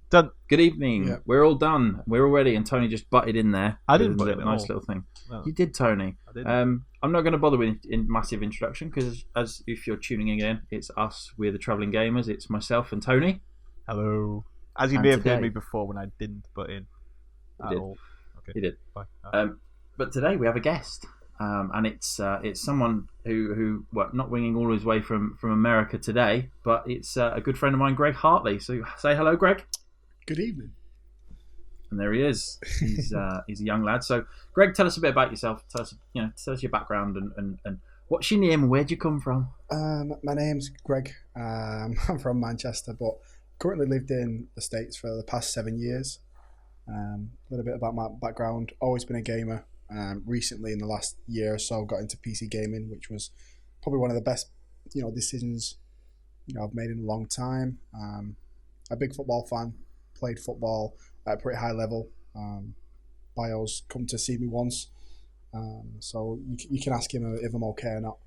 Done. Good evening. Yeah. We're all done. We're all ready, and Tony just butted in there. I didn't with butt a in at nice all. little thing. No. You did, Tony. I didn't. I'm not going to bother with in massive introduction because, as if you're tuning in again, it's us. We're the Travelling Gamers. It's myself and Tony. Hello. As you And may have today- heard me before when I didn't butt in at did. all. Okay. He did. Fine. But today we have a guest, and it's someone who not winging all his way from America today, but it's a good friend of mine, Greg Hartley. So say hello, Greg. Good evening. And there he is. He's a young lad. So, Greg, tell us a bit about yourself. Tell us your background and what's your name and where'd you come from? My name's Greg. I'm from Manchester, but currently lived in the States for the past 7 years. A little bit about my background. Always been a gamer. Recently, in the last year or so, got into PC gaming, which was probably one of the best, decisions I've made in a long time. A big football fan. Played football at a pretty high level. Bios come to see me once, so you can ask him if I'm okay or not.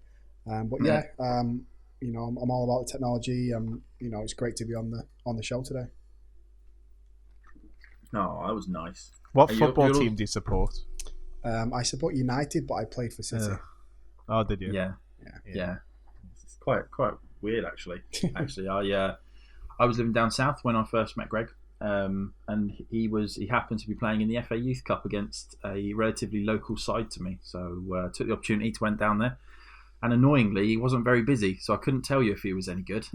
But yeah, I'm all about the technology. It's great to be on the show today. Oh, that was nice. What Are you- football you're all- team do you support? I support United, but I played for City. Oh, did you? Yeah. It's quite weird, actually. Actually, I was living down south when I first met Greg. And he happened to be playing in the FA Youth Cup against a relatively local side to me, so took the opportunity to went down there, and annoyingly he wasn't very busy, so I couldn't tell you if he was any good.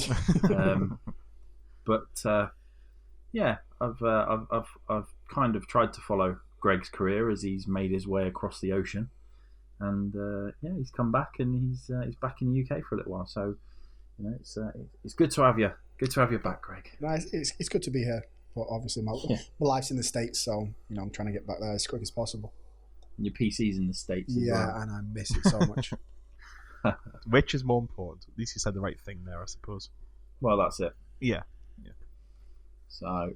I've kind of tried to follow Greg's career as he's made his way across the ocean, and he's come back and he's back in the UK for a little while, so it's good to have you. Good to have you back, Greg. Nice. It's good to be here. But obviously my life's in the States, so I'm trying to get back there as quick as possible. And your PC's in the States as well. Yeah, and I miss it so much. Which is more important? At least you said the right thing there, I suppose. Well, that's it. Yeah. So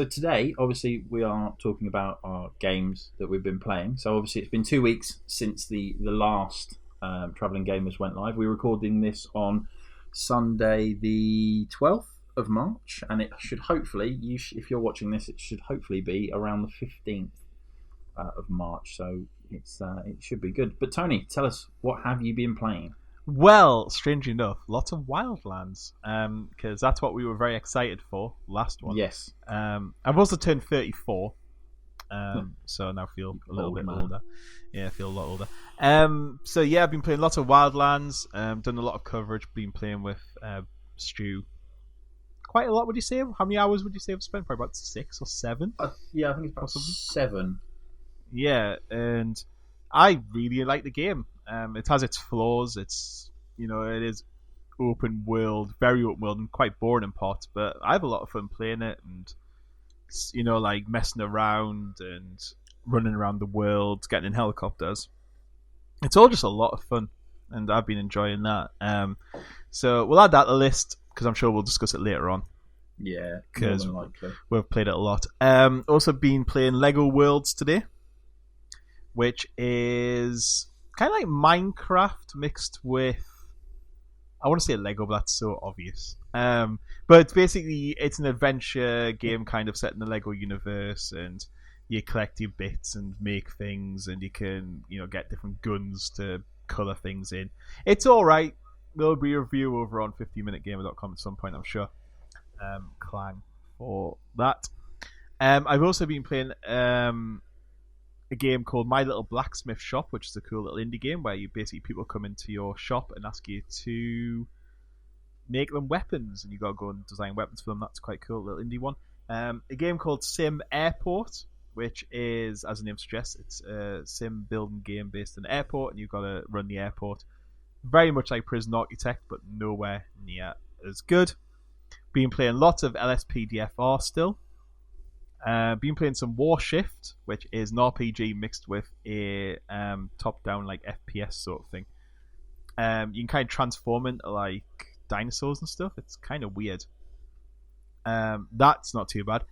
today, obviously, we are talking about our games that we've been playing. So obviously, it's been 2 weeks since the last Travelling Gamers went live. We're recording this on Sunday the 12th of March, and it should hopefully, if you're watching this, it should hopefully be around the 15th of March. So it should be good. But Tony, tell us, what have you been playing? Well, strangely enough, lots of Wildlands, because that's what we were very excited for last one. Yes. I've also turned 34, so now feel a little bit man. older. Yeah, I feel a lot older. So yeah, I've been playing lots of Wildlands. Done a lot of coverage. Been playing with Stu. Quite a lot, would you say? How many hours would you say I've spent? Probably about 6 or 7. I think it's about Possibly. 7. Yeah, and I really like the game. It has its flaws. It's it is open world, very open world, and quite boring in parts. But I have a lot of fun playing it, and like messing around and running around the world, getting in helicopters. It's all just a lot of fun, and I've been enjoying that. So we'll add that to the list because I'm sure we'll discuss it later on. Yeah, more Because than likely. we've played it a lot. Also been playing Lego Worlds today, which is kind of like Minecraft mixed with, I want to say Lego, but that's so obvious. But it's an adventure game kind of set in the Lego universe, and you collect your bits and make things, and you can get different guns to colour things in. It's all right. There'll be a review over on 50minutegamer.com at some point, I'm sure. Clang for that. I've also been playing a game called My Little Blacksmith Shop, which is a cool little indie game where people come into your shop and ask you to make them weapons, and you got to go and design weapons for them. That's quite cool, little indie one. A game called Sim Airport, which is, as the name suggests, it's a sim building game based in an airport, and you've got to run the airport. Very much like Prison Architect, but nowhere near as good. Been playing lots of LSPDFR still. Been playing some Warshift, which is an RPG mixed with a top-down like FPS sort of thing. You can kind of transform into like dinosaurs and stuff. It's kind of weird. That's not too bad.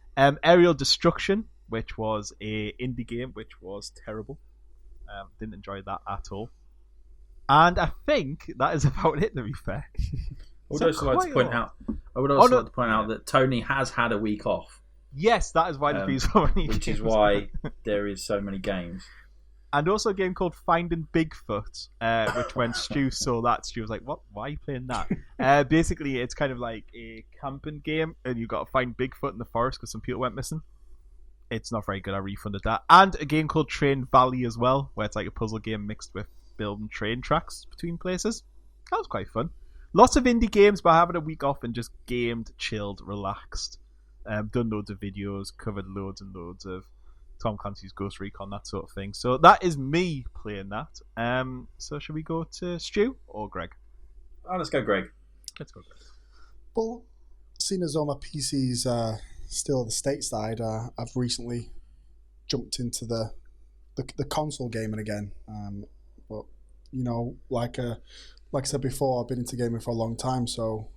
Aerial Destruction, which was a indie game, which was terrible. Didn't enjoy that at all. And I think that is about it, to be fair. I would also like to point out that Tony has had a week off. Yes, that is why there's been so many which games. is why there is so many games. And also a game called Finding Bigfoot, which when Stu saw that, Stu was like, "What? Why are you playing that?" Basically, it's kind of like a camping game, and you've got to find Bigfoot in the forest because some people went missing. It's not very good. I refunded that. And a game called Train Valley as well, where it's like a puzzle game mixed with building train tracks between places. That was quite fun. Lots of indie games, but having a week off and just gamed, chilled, relaxed. Done loads of videos, covered loads and loads of Tom Clancy's Ghost Recon, that sort of thing. So that is me playing that. So should we go to Stu or Greg? Oh, let's go, Greg. Let's go, Greg. Well, seeing as all my PC's still at the stateside, I've recently jumped into the console gaming again. But you know, like I said before, I've been into gaming for a long time. So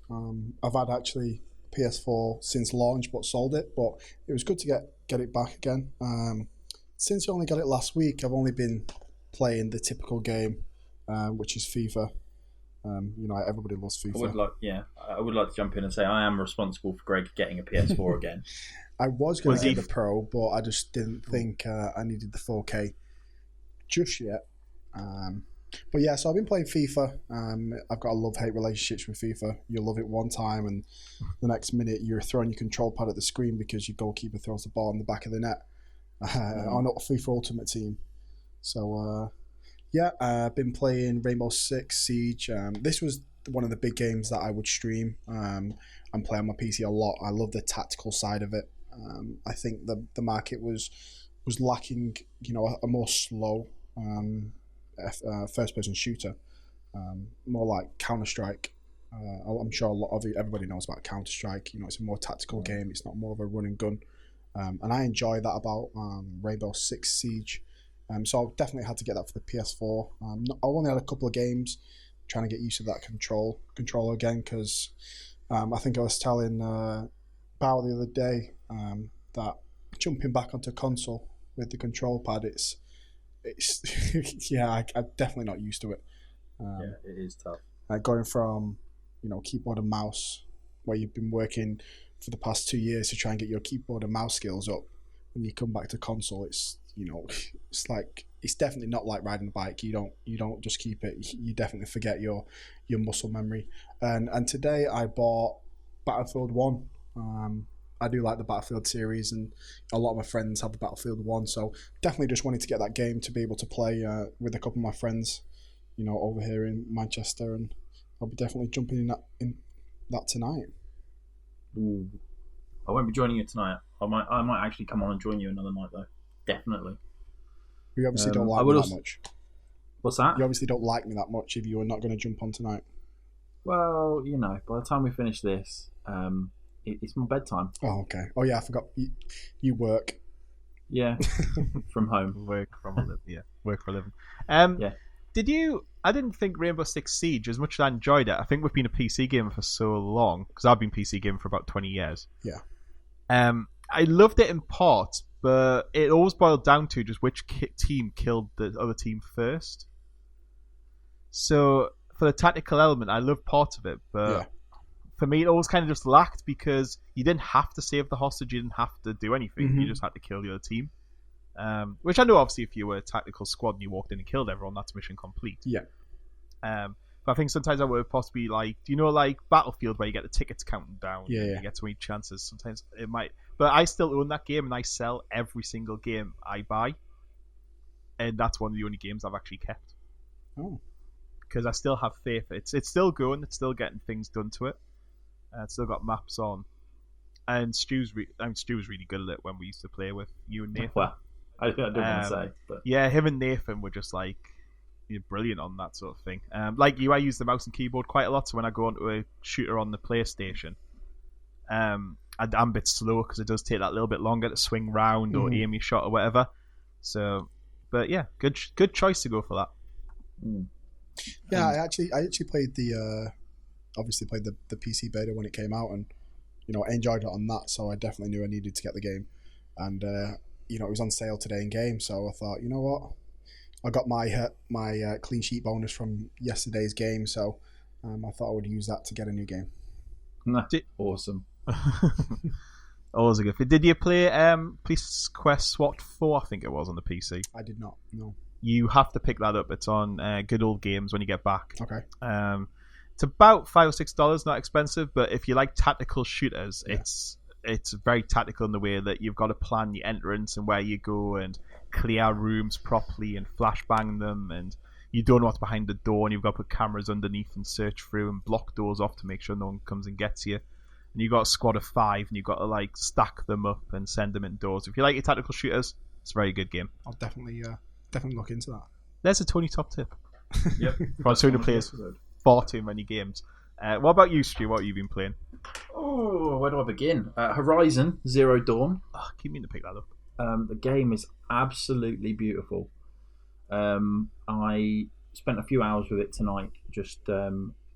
I've had actually PS4 since launch, but sold it. But it was good to get it back again. Since I only got it last week, I've only been playing the typical game, which is FIFA. You know, everybody loves FIFA. I would like to jump in and say I am responsible for Greg getting a PS4 again. I was going to get the Pro, but I just didn't think I needed the 4K just yet. But yeah, so I've been playing FIFA. I've got a love-hate relationships with FIFA. You love it one time, and the next minute you're throwing your control pad at the screen because your goalkeeper throws the ball in the back of the net on a FIFA Ultimate Team. So yeah, I've been playing Rainbow Six Siege. This was one of the big games that I would stream and play on my PC a lot. I love the tactical side of it. I think the market was lacking, you know, a more slow first-person shooter, more like Counter-Strike. I'm sure everybody knows about Counter-Strike. You know, it's a more tactical game. It's not more of a run and gun, and I enjoy that about Rainbow Six Siege. So I definitely had to get that for the PS4. I only had a couple of games, trying to get used to that controller again, because I think I was telling Bow the other day that jumping back onto console with the control pad, it's yeah, I'm definitely not used to it. Yeah, it is tough. Going from, you know, keyboard and mouse, where you've been working for the past 2 years to try and get your keyboard and mouse skills up, when you come back to console, it's, you know, it's like, it's definitely not like riding a bike. You don't just keep it. You definitely forget your muscle memory. And today I bought Battlefield 1. I do like the Battlefield series, and a lot of my friends have the Battlefield 1, so definitely just wanted to get that game to be able to play with a couple of my friends, you know, over here in Manchester, and I'll be definitely jumping in that tonight. Ooh. I won't be joining you tonight. I might actually come on and join you another night though. Definitely. You obviously don't like me that much. What's that? You obviously don't like me that much if you are not going to jump on tonight. Well, you know, by the time we finish this, it's my bedtime. Oh, okay. Oh, yeah, I forgot. You work. Yeah, from home. Work for a living. Yeah. I didn't think Rainbow Six Siege, as much as I enjoyed it, I think we've been a PC gamer for so long, because I've been PC gaming for about 20 years. Yeah. I loved it in part, but it always boiled down to just which team killed the other team first. So, for the tactical element, I loved part of it, but for me, it always kind of just lacked, because you didn't have to save the hostage, you didn't have to do anything, you just had to kill the other team. Which I know, obviously, if you were a tactical squad and you walked in and killed everyone, that's mission complete. Yeah. But I think sometimes I would possibly, like, do you know, like Battlefield, where you get the tickets counting down? Yeah. You get so many chances. Sometimes it might. But I still own that game, and I sell every single game I buy. And that's one of the only games I've actually kept. Oh. Because I still have faith. It's still going. It's still getting things done to it. It's still got maps on. And Stu was really good at it when we used to play with you and Nathan. Well, I don't want to say, but yeah, him and Nathan were just like, you're brilliant on that sort of thing. Like you, I use the mouse and keyboard quite a lot. So when I go onto a shooter on the PlayStation, I'm a bit slow because it does take that little bit longer to swing round or aim your shot or whatever. So, but yeah, good choice to go for that. Yeah, I actually played obviously played the PC beta when it came out, and you know, I enjoyed it on that. So I definitely knew I needed to get the game, and you know, it was on sale today in game. So I thought, you know what, I got my clean sheet bonus from yesterday's game, so I thought I would use that to get a new game. Awesome. Always a good. Did you play Police Quest SWAT 4? I think it was on the PC. I did not. No. You have to pick that up. It's on Good Old Games when you get back. Okay. It's about $5 or $6, not expensive. But if you like tactical shooters, it's very tactical in the way that you've got to plan your entrance and where you go and clear rooms properly and flashbang them, and you don't know what's behind the door, and you've got to put cameras underneath and search through and block doors off to make sure no one comes and gets you. And you've got a squad of 5, and you've got to like stack them up and send them indoors. If you like your tactical shooters, it's a very good game. I'll definitely look into that. There's a Tony top tip. Yep. For someone who plays far too many games. What about you, Stu? What have you been playing? Oh, where do I begin? Horizon Zero Dawn. Oh, I keep meaning to pick that up. The game is absolutely beautiful. I spent a few hours with it tonight, just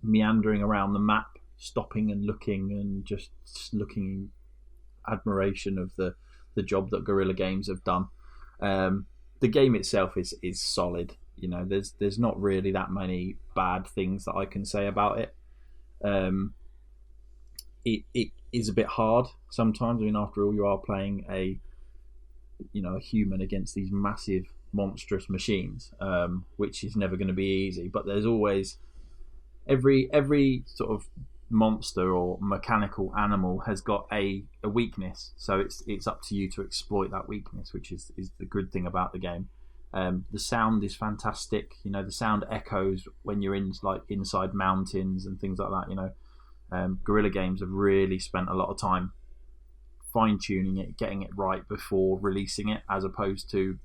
meandering around the map, stopping and looking, and just looking in admiration of the job that Guerrilla Games have done. The game itself is solid. You know, there's not really that many bad things that I can say about it. It is a bit hard sometimes. I mean, after all, you are playing a human against these massive, monstrous machines, which is never going to be easy. But there's always every sort of monster or mechanical animal has got a weakness. So it's up to you to exploit that weakness, which is the good thing about the game. The sound is fantastic. You know, the sound echoes when you're inside mountains and things like that. You know, Guerrilla Games have really spent a lot of time fine-tuning it, getting it right before releasing it, as opposed to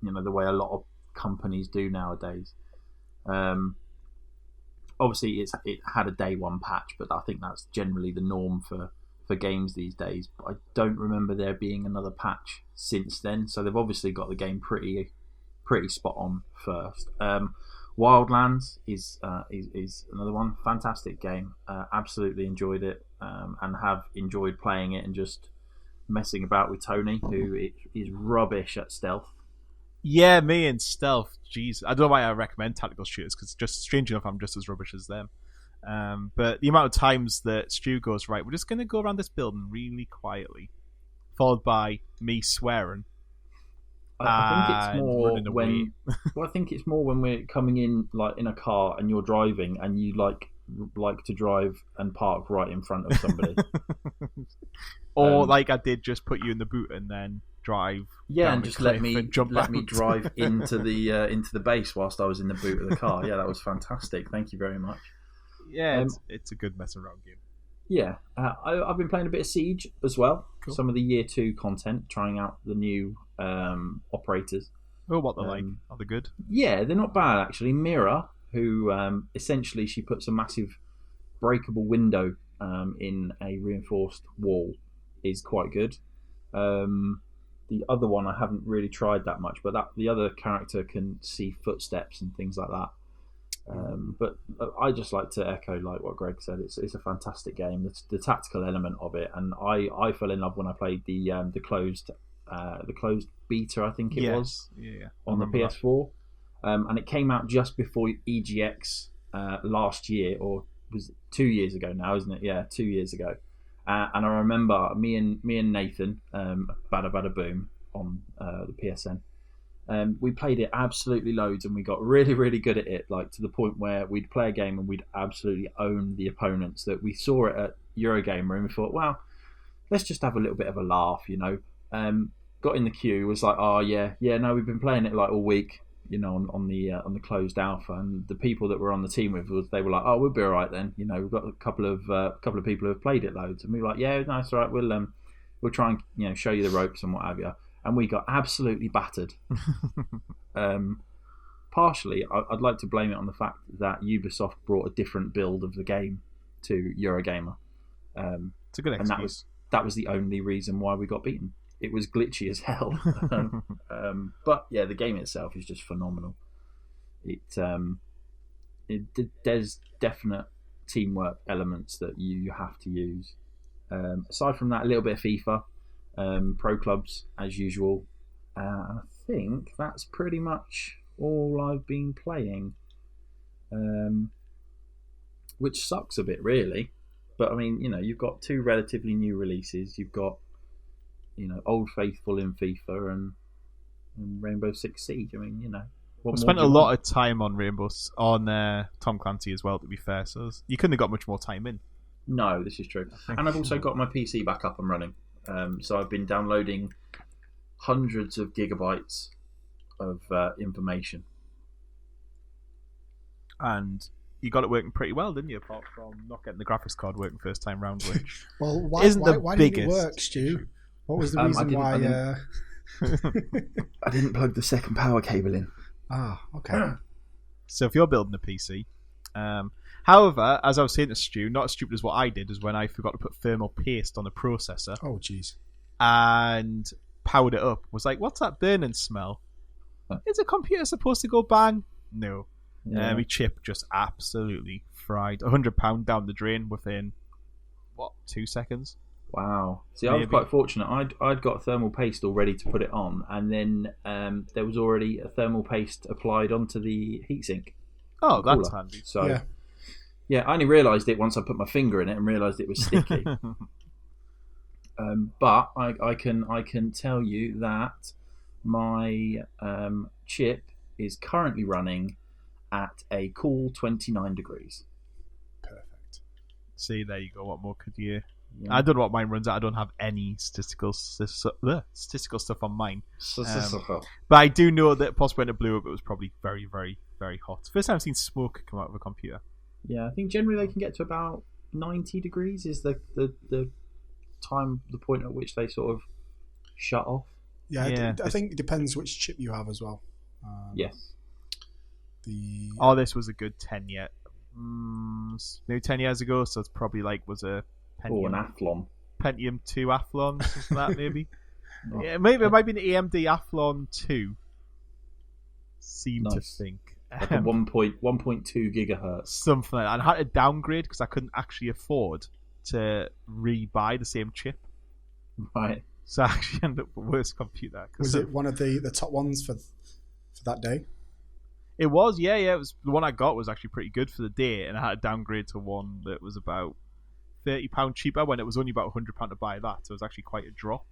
the way a lot of companies do nowadays. Obviously, it had a day one patch, but I think that's generally the norm for games these days. But I don't remember there being another patch since then, so they've obviously got the game pretty spot on first. Wildlands is another one. Fantastic game. Absolutely enjoyed it, and have enjoyed playing it and just messing about with Tony, who is rubbish at stealth. Yeah, me and stealth. Jeez, I don't know why I recommend tactical shooters, because just strange enough, I'm just as rubbish as them. But the amount of times that Stu goes, right, we're just going to go around this building really quietly, followed by me swearing. I think it's more I think it's more when we're coming in like in a car and you're driving and you like to drive and park right in front of somebody. Or like I did, just put you in the boot and then drive. Yeah, and just let me out. drive into the base whilst I was in the boot of the car. Yeah, that was fantastic. Thank you very much. Yeah, it's a good mess around game. Yeah, I've been playing a bit of Siege as well. Cool. Some of the Year 2 content, trying out the new operators. Oh, what they're like? Are they good? Yeah, they're not bad actually. Mira, who essentially she puts a massive breakable window in a reinforced wall, is quite good. The other one I haven't really tried that much, but the other character can see footsteps and things like that. But I just like to echo like what Greg said. It's a fantastic game. The tactical element of it, and I fell in love when I played the closed beta. I think it was on the PS4, and it came out just before EGX last year, or was it 2 years ago now, isn't it? Yeah, 2 years ago. And I remember me and Nathan, Bada Bada Boom on the PSN. We played it absolutely loads, and we got really, really good at it, like to the point where we'd play a game and we'd absolutely own the opponents. That we saw it at Eurogamer and we thought, well, let's just have a little bit of a laugh, Got in the queue, was like, oh no, we've been playing it like all week, on the closed alpha, and the people that were on the team with us, they were like, oh, we'll be all right then, we've got a couple of people who have played it loads, and we were like, yeah, no, it's all right, we'll try and show you the ropes and what have you. And we got absolutely battered. Partially, I'd like to blame it on the fact that Ubisoft brought a different build of the game to Eurogamer. It's a good excuse. And that was the only reason why we got beaten. It was glitchy as hell. But yeah, the game itself is just phenomenal. There's definite teamwork elements that you have to use. Aside from that, a little bit of FIFA. Pro clubs as usual. I think that's pretty much all I've been playing, which sucks a bit really, but I mean, you've got two relatively new releases. You've got Old Faithful in FIFA and Rainbow Six Siege. I mean, We spent a lot of time on Tom Clancy as well, to be fair, so you couldn't have got much more time in. No, this is true. And I've also got my PC back up and running. So I've been downloading hundreds of gigabytes of information. And you got it working pretty well, didn't you? Apart from not getting the graphics card working first time round, which well, why biggest didn't it work, Stu? What was the reason why? I didn't plug the second power cable in. Ah, okay. So if you're building a PC, however, as I was saying to Stu, not as stupid as what I did, is when I forgot to put thermal paste on the processor. Oh, jeez. And powered it up. Was like, what's that burning smell? Is a computer supposed to go bang? No. Yeah. My chip just absolutely fried. £100 down the drain within 2 seconds? Wow. See, I was quite fortunate. I'd got thermal paste all ready to put it on, and then there was already a thermal paste applied onto the heatsink. Oh, that's handy. So, yeah, I only realised it once I put my finger in it and realised it was sticky. But I can tell you that my chip is currently running at a cool 29 degrees. Perfect. See, there you go. What more could you... Yeah. I don't know what mine runs at. I don't have any statistical stuff on mine. But I do know that possibly when it blew up, it was probably very, very, very hot. First time I've seen smoke come out of a computer. Yeah, I think generally they can get to about 90 degrees is the point at which they sort of shut off. Yeah, I think it depends which chip you have as well. Yes. This was a good 10 yet. Maybe 10 years ago, so it's probably was a Pentium, an Athlon. Pentium 2 Athlon, something like that maybe. Yeah, maybe it might be an AMD Athlon 2. To think. Like a 1.2 gigahertz. Something like that. And I had to downgrade because I couldn't actually afford to re-buy the same chip. Right. So I actually ended up with a worse computer. Was it one of the top ones for that day? It was, yeah. It was the one I got was actually pretty good for the day, and I had to downgrade to one that was about £30 cheaper when it was only about £100 to buy that. So it was actually quite a drop.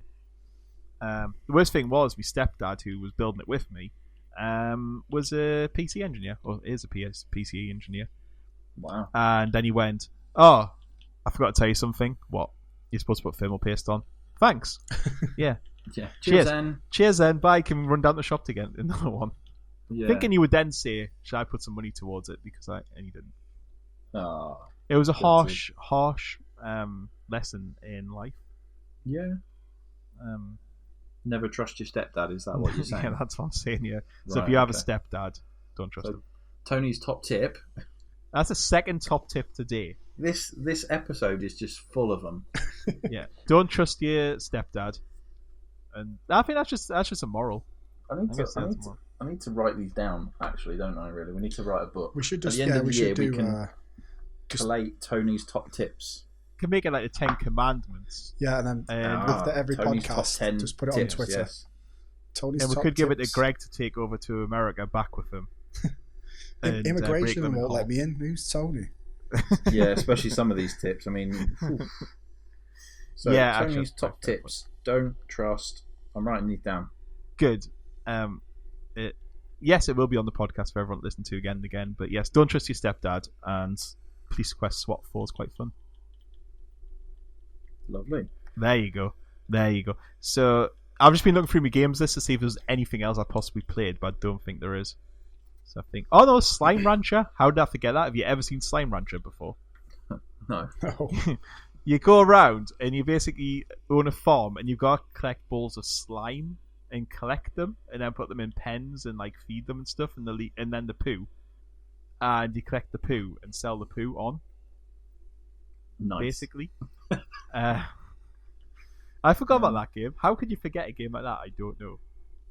The worst thing was my stepdad, who was building it with me, was a PC engineer, or is a PC engineer. Wow. And then he went, "Oh, I forgot to tell you something. What? You're supposed to put thermal paste on. Thanks. Yeah. Yeah. Cheers then. Bye. Can we run down the shop to get another one?" Yeah. Thinking you would then say, "Should I put some money towards it?" And he didn't. Oh, it was a harsh lesson in life. Yeah. Never trust your stepdad. Is that what you're saying? Yeah, that's what I'm saying. Yeah. So Right, if you have a stepdad, don't trust him. Tony's top tip. That's the second top tip today. This episode is just full of them. Yeah. Don't trust your stepdad. And I think that's just a moral. I need to write these down, actually, don't I, really? We need to write a book. We should just, At the end of the year, we can collate Tony's top tips. You can make it like the 10 Commandments. Yeah, and then after every Tony's podcast, just put it on Twitter. Yes. Tony's and we top could give it tips. to Greg to take over to America back with him. Immigration won't let me in. Who's Tony? Yeah, especially some of these tips. I mean, so yeah, Tony's top tips. Don't trust. I'm writing these down. Good. Yes, it will be on the podcast for everyone to listen to again and again. But yes, don't trust your stepdad, and Police Quest SWAT 4 is quite fun. Lovely. There you go. So I've just been looking through my games list to see if there's anything else I possibly played, but I don't think there is. So I think, oh no, Slime Rancher. How did I forget that? Have you ever seen Slime Rancher before? No. You go around and you basically own a farm, and you've got to collect balls of slime and collect them, and then put them in pens and feed them and stuff, and then the poo, and you collect the poo and sell the poo on. Nice. Basically. I forgot about that game. How could you forget a game like that? I don't know.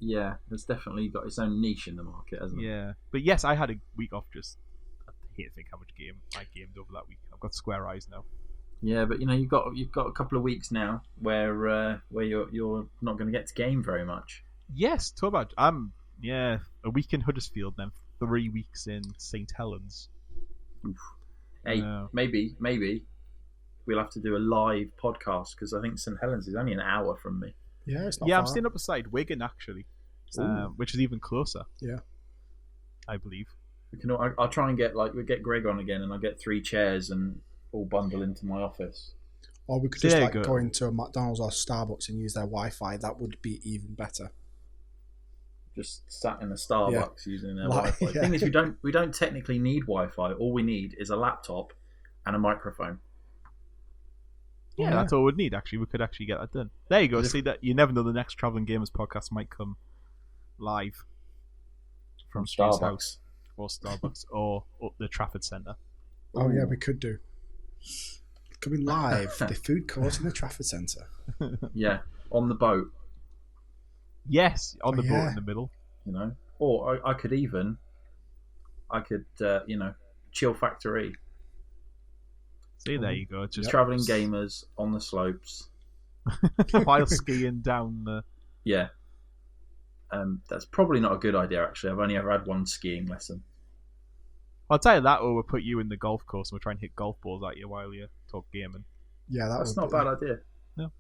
Yeah, it's definitely got its own niche in the market, hasn't it? Yeah, but yes, I had a week off. I hate to think how much I gamed over that week. I've got square eyes now. Yeah, but you've got a couple of weeks now where you're not going to get to game very much. Yes, talk about a week in Huddersfield, then 3 weeks in St Helens. Oof. Hey, maybe we'll have to do a live podcast because I think St Helens is only an hour from me. Yeah, it's not Yeah, far. I'm staying up beside Wigan actually, which is even closer. Yeah. I believe. I'll try and get we get Greg on again, and I'll get 3 chairs and all bundle into my office. Or we could So just there like you go go. into a McDonald's or Starbucks and use their Wi-Fi. That would be even better. Just sat in a Starbucks using their Like, Wi-Fi. yeah. The thing is, we don't technically need Wi-Fi. All we need is a laptop and a microphone. Yeah, that's all we'd need. Actually, we could actually get that done. There you go. See that you never know. The next Travelling Gamers podcast might come live from Stu's Starbucks. house, or Starbucks, or up the Trafford Centre. Oh yeah, we could do. Coming live, the food court in the Trafford Centre. Yeah, on the boat. Yes, on the boat yeah. in the middle. Or I could chill factory. See, there you go. Just Travelling Gamers on the slopes while skiing down the. Yeah. That's probably not a good idea, actually. I've only ever had one skiing lesson. I'll tell you that, or we'll put you in the golf course and we'll try and hit golf balls at you while you talk gaming. Yeah, that's not a bad idea. No.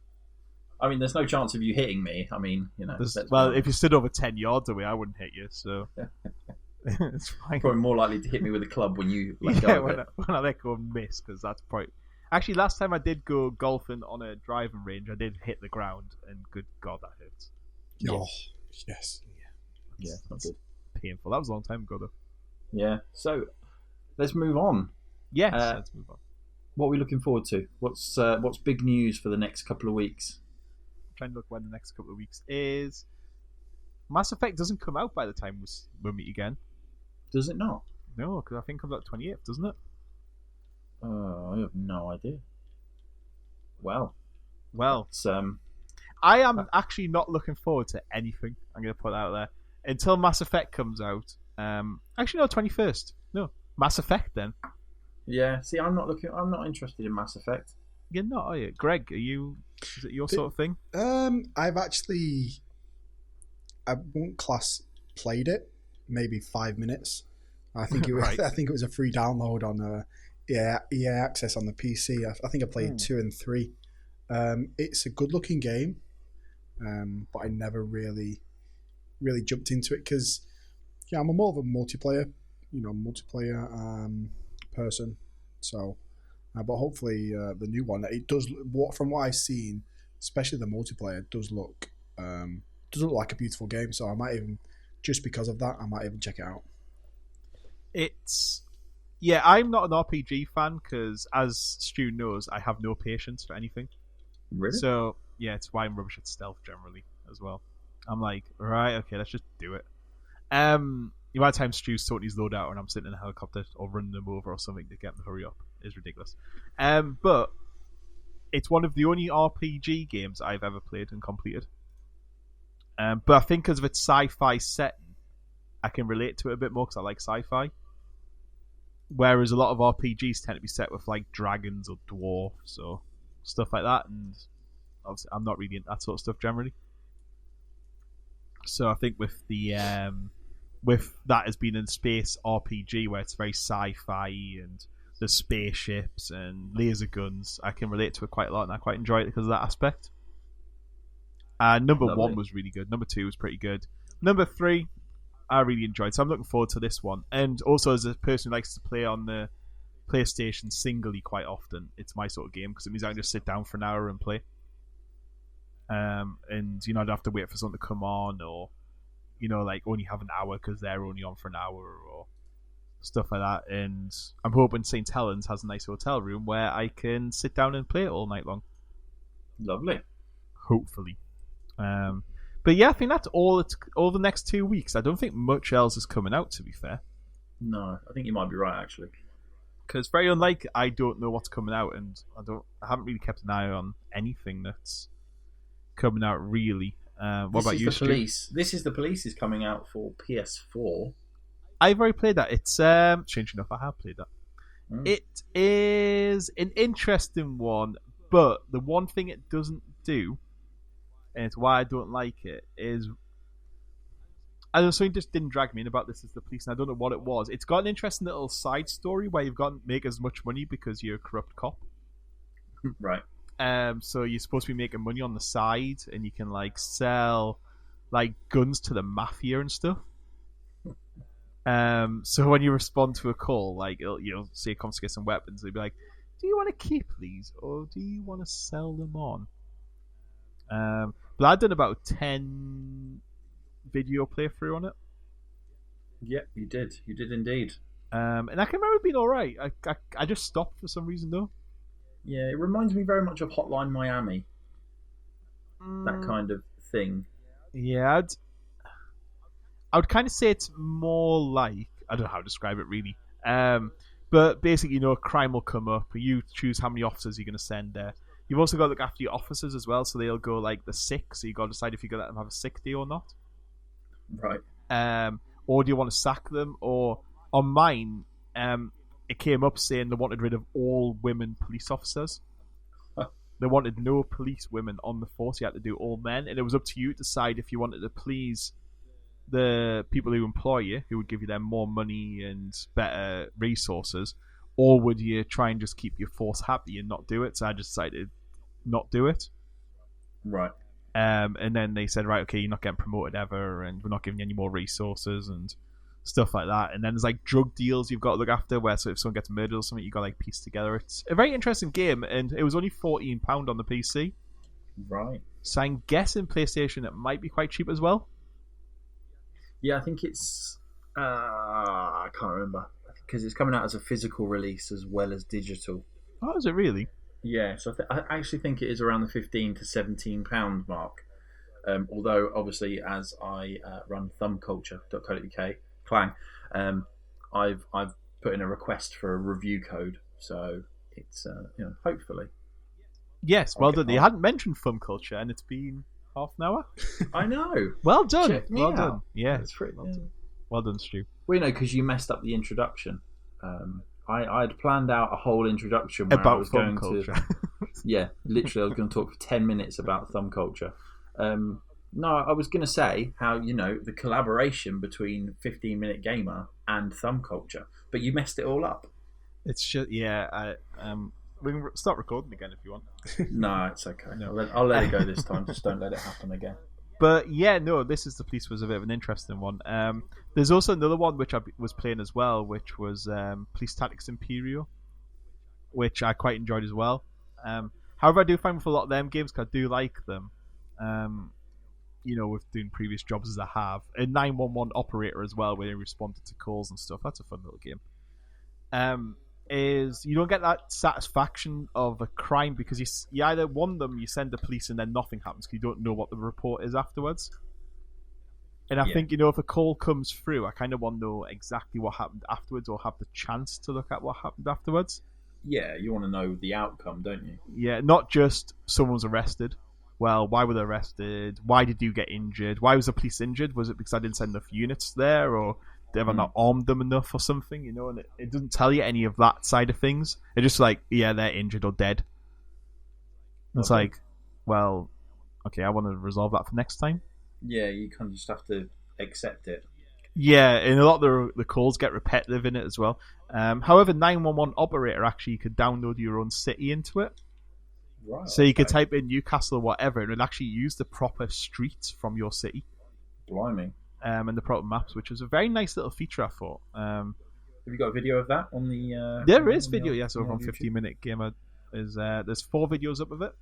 I mean, there's no chance of you hitting me. I mean, Well, if you stood over 10 yards away, I wouldn't hit you, so. It's fine. Probably more likely to hit me with a club when you let go of it. When I let go and miss, because that's probably. Actually, last time I did go golfing on a driving range, I did hit the ground, and good God, that hurts. Oh, yes. Yeah, not good. Painful. That was a long time ago, though. Yeah. So, let's move on. Yes, let's move on. What are we looking forward to? What's big news for the next couple of weeks? I'm trying to look when the next couple of weeks is. Mass Effect doesn't come out by the time we'll meet again. Does it not? No, because I think it comes out 28th, doesn't it? I have no idea. Well, it's, I am actually not looking forward to anything. I'm going to put that out there until Mass Effect comes out. Actually, no, 21st. No, Mass Effect then. Yeah. See, I'm not interested in Mass Effect. You're not, are you? Greg, is it your sort of thing? I won't class played it. Maybe 5 minutes. I think it was. Right. I think it was a free download on EA Access on the PC. I think I played 2 and 3. It's a good-looking game, but I never really jumped into it because, I'm more of a multiplayer person. So, but hopefully the new one, it does. From what I've seen, especially the multiplayer, does look like a beautiful game. So I might even. Just because of that, I might even check it out. I'm not an RPG fan because, as Stu knows, I have no patience for anything. Really? So, it's why I'm rubbish at stealth generally as well. I'm like, right, okay, let's just do it. The amount of time Stu's sorting his load out and I'm sitting in a helicopter or running them over or something to get them to hurry up is ridiculous. But it's one of the only RPG games I've ever played and completed. But I think because of its sci-fi setting, I can relate to it a bit more because I like sci-fi. Whereas a lot of RPGs tend to be set with like dragons or dwarfs or stuff like that, and obviously I'm not really into that sort of stuff generally. So I think with that as being in space RPG where it's very sci-fi and the spaceships and laser guns, I can relate to it quite a lot, and I quite enjoy it because of that aspect. Number Lovely. 1 was really good. Number 2 was pretty good. Number 3, I really enjoyed. So I'm looking forward to this one. And also, as a person who likes to play on the PlayStation singly quite often, it's my sort of game because it means I can just sit down for an hour and play. And I don't have to wait for something to come on, or only have an hour because they're only on for an hour or stuff like that. And I'm hoping St. Helens has a nice hotel room where I can sit down and play it all night long. Lovely. Hopefully. But yeah, I think that's all the next 2 weeks. I don't think much else is coming out, to be fair. No, I think you might be right, actually. Because very unlikely, I don't know what's coming out, and I haven't really kept an eye on anything that's coming out, really. What about you, Stu? This is the Police is coming out for PS4. I've already played that. It's strange enough, I have played that. It is an interesting one, but the one thing it doesn't do, and it's why I don't like it, is I don't know, something just didn't drag me in about This Is the Police, and I don't know what it was. It's got an interesting little side story where you've got to make as much money because you're a corrupt cop. Right. So you're supposed to be making money on the side, and you can like sell like guns to the mafia and stuff. So when you respond to a call, like you'll say confiscate some weapons, they'll be like, "Do you want to keep these, or do you want to sell them on?" But I've done about 10 video playthrough on it. Yeah, you did. You did indeed. And I can remember it being alright. I just stopped for some reason though. Yeah, it reminds me very much of Hotline Miami. That kind of thing. Yeah, I would kind of say it's more like, I don't know how to describe it really. But basically, a crime will come up. You choose how many officers you're going to send there. You've also got to look after your officers as well, so they'll go like the sick. So you got to decide if you're going to let them have a sick day or not. Right. Or do you want to sack them? Or on mine, it came up saying they wanted rid of all women police officers. They wanted no police women on the force. You had to do all men, and it was up to you to decide if you wanted to please the people who employ you, who would give you them more money and better resources, or would you try and just keep your force happy and not do it? So I just decided not do it. Right. And then they said, right, okay, you're not getting promoted ever, and we're not giving you any more resources and stuff like that. And then there's like drug deals you've got to look after, where so if someone gets murdered or something, you got to like piece together. It's a very interesting game, and it was only £14 on the PC. Right. So I'm guessing PlayStation it might be quite cheap as well. Yeah, I think it's... I can't remember. Because it's coming out as a physical release as well as digital. Oh, is it really? Yeah, so I actually think it is around the £15 to £17 mark. Although, obviously, as I run thumbculture.co.uk, Clang, I've put in a request for a review code. So it's, hopefully. Yes, well done. You hadn't mentioned Thumb Culture, and it's been half an hour. I know. Well done. Check me well out. done. Yeah, That's pretty. well done, Stu. Well, because you messed up the introduction. I'd planned out a whole introduction where About I was Thumb going Culture. to... Yeah, literally, I was going to talk for 10 minutes about Thumb Culture. No, I was going to say how, the collaboration between 15 Minute Gamer and Thumb Culture, but you messed it all up. It's just, yeah, we can start recording again if you want. No, it's okay. No. I'll let it go this time. Just don't let it happen again. But yeah, no, This Is the Police was a bit of an interesting one. There's also another one which I was playing as well, which was Police Tactics Imperial, which I quite enjoyed as well. However, I do find with a lot of them games, because I do like them, with doing previous jobs as I have, a 911 operator as well, where you responded to calls and stuff. That's a fun little game. Is you don't get that satisfaction of a crime because you either won them, you send the police, and then nothing happens because you don't know what the report is afterwards. And I think, if a call comes through, I kind of want to know exactly what happened afterwards, or have the chance to look at what happened afterwards. Yeah, you want to know the outcome, don't you? Yeah, not just someone's arrested. Well, why were they arrested? Why did you get injured? Why was the police injured? Was it because I didn't send enough units there, or have I not armed them enough or something? And it doesn't tell you any of that side of things. It's just like, yeah, they're injured or dead. And it's like, well, okay, I want to resolve that for next time. Yeah, you kind of just have to accept it. Yeah, and a lot of the calls get repetitive in it as well. However, 911 operator, actually, you could download your own city into it. Right. So you could type in Newcastle or whatever, and it'll actually use the proper streets from your city. Blimey. And the proper maps, which was a very nice little feature, I thought. Have you got a video of that on the... there is video, yes, over on YouTube? 15 Minute Gamer. There's 4 videos up of it.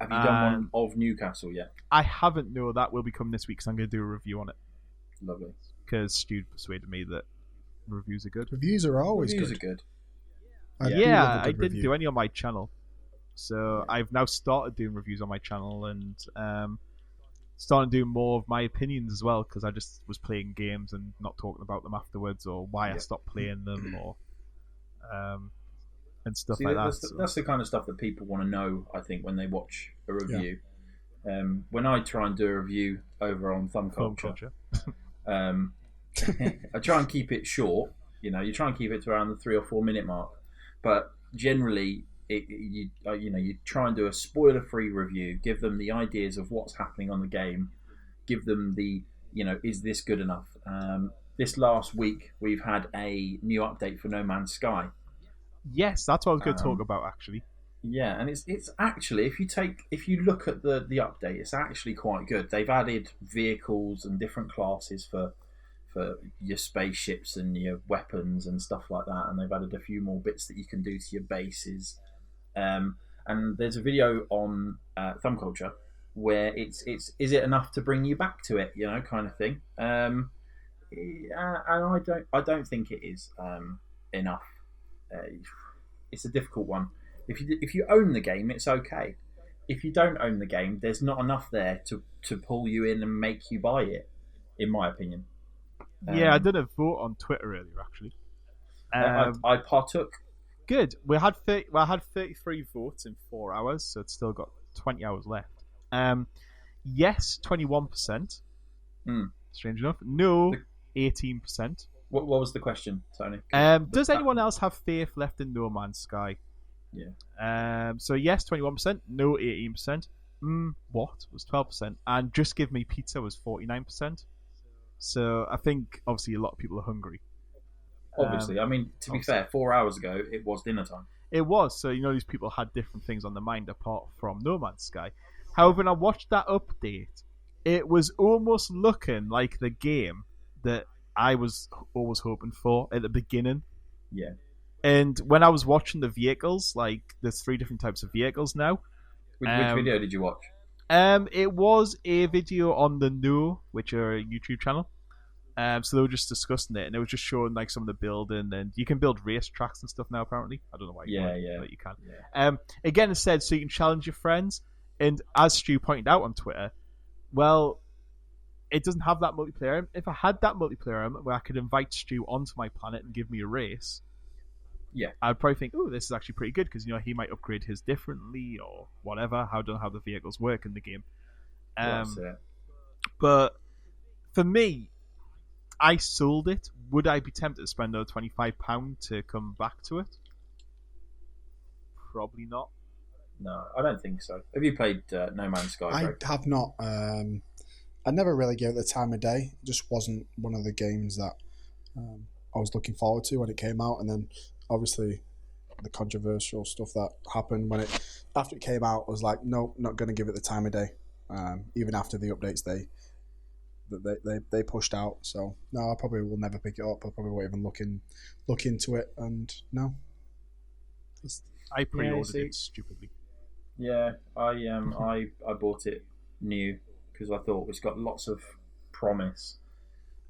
Have you done one of Newcastle yet? I haven't, no, that will be coming this week, so I'm going to do a review on it. Lovely. Because Stu persuaded me that reviews are good. Reviews are always Reviews good. are good. I didn't do any on my channel. So I've now started doing reviews on my channel, and starting doing more of my opinions as well, because I just was playing games and not talking about them afterwards, or why I stopped playing them, or and stuff like that. That's the kind of stuff that people want to know, I think, when they watch a review. When I try and do a review over on Thumb Culture, I try and keep it short. You try and keep it to around the 3 or 4 minute mark, but generally you try and do a spoiler-free review, give them the ideas of what's happening on the game, give them the is this good enough. This last week we've had a new update for No Man's Sky. Yes, that's what I was going to talk about, actually. Yeah, and it's actually if you look at the update, it's actually quite good. They've added vehicles and different classes for your spaceships and your weapons and stuff like that, and they've added a few more bits that you can do to your bases. And there's a video on Thumb Culture where it's is it enough to bring you back to it, kind of thing. And I don't think it is enough. It's a difficult one. If you own the game, it's okay. If you don't own the game, there's not enough there to pull you in and make you buy it, in my opinion. Yeah, I did a vote on Twitter earlier, actually. I partook. Good. I had 33 votes in 4 hours, so it's still got 20 hours left. Yes, 21%. Strange enough. No, 18%. What was the question, Tony? Does anyone else have faith left in No Man's Sky? Yeah. So yes, 21%. No, 18%. What was 12%? And Just Give Me Pizza was 49%. So I think obviously a lot of people are hungry. Obviously, I mean, to be fair, 4 hours ago it was dinner time. It was, so these people had different things on their mind apart from No Man's Sky. However, when I watched that update, it was almost looking like the game that I was always hoping for at the beginning. Yeah. And when I was watching the vehicles, like there's 3 different types of vehicles now. Which video did you watch? It was a video on the No, which are a YouTube channel. So they were just discussing it, and it was just showing like some of the building, and you can build race tracks and stuff now. Apparently, I don't know why. But you can. Yeah. Again, it said so you can challenge your friends, and as Stu pointed out on Twitter, well, it doesn't have that multiplayer. If I had that multiplayer where I could invite Stu onto my planet and give me a race, yeah, I'd probably think, oh, this is actually pretty good because he might upgrade his differently or whatever. I don't know how the vehicles work in the game. But for me, I sold it. Would I be tempted to spend another £25 to come back to it? Probably not. No, I don't think so. Have you played No Man's Sky, Greg? I have not. I never really gave it the time of day. It just wasn't one of the games that I was looking forward to when it came out. And then, obviously, the controversial stuff that happened after it came out, I was like, no, not going to give it the time of day. Even after the updates they pushed out. So no, I probably will never pick it up. I probably won't even look into it. And no, I pre-ordered it stupidly. Yeah, I bought it new because I thought it's got lots of promise,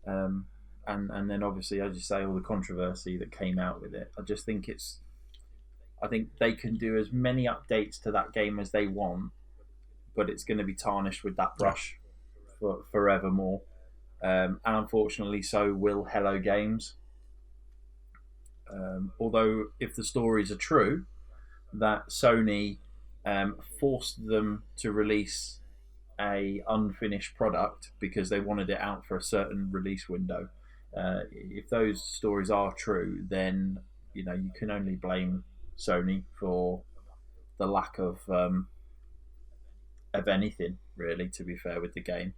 and then obviously, as you say, all the controversy that came out with it. I think they can do as many updates to that game as they want, but it's going to be tarnished with that brush for forevermore. And unfortunately, so will Hello Games. Although, if the stories are true, that Sony forced them to release a unfinished product because they wanted it out for a certain release window. If those stories are true, then you can only blame Sony for the lack of anything, really, to be fair, with the game.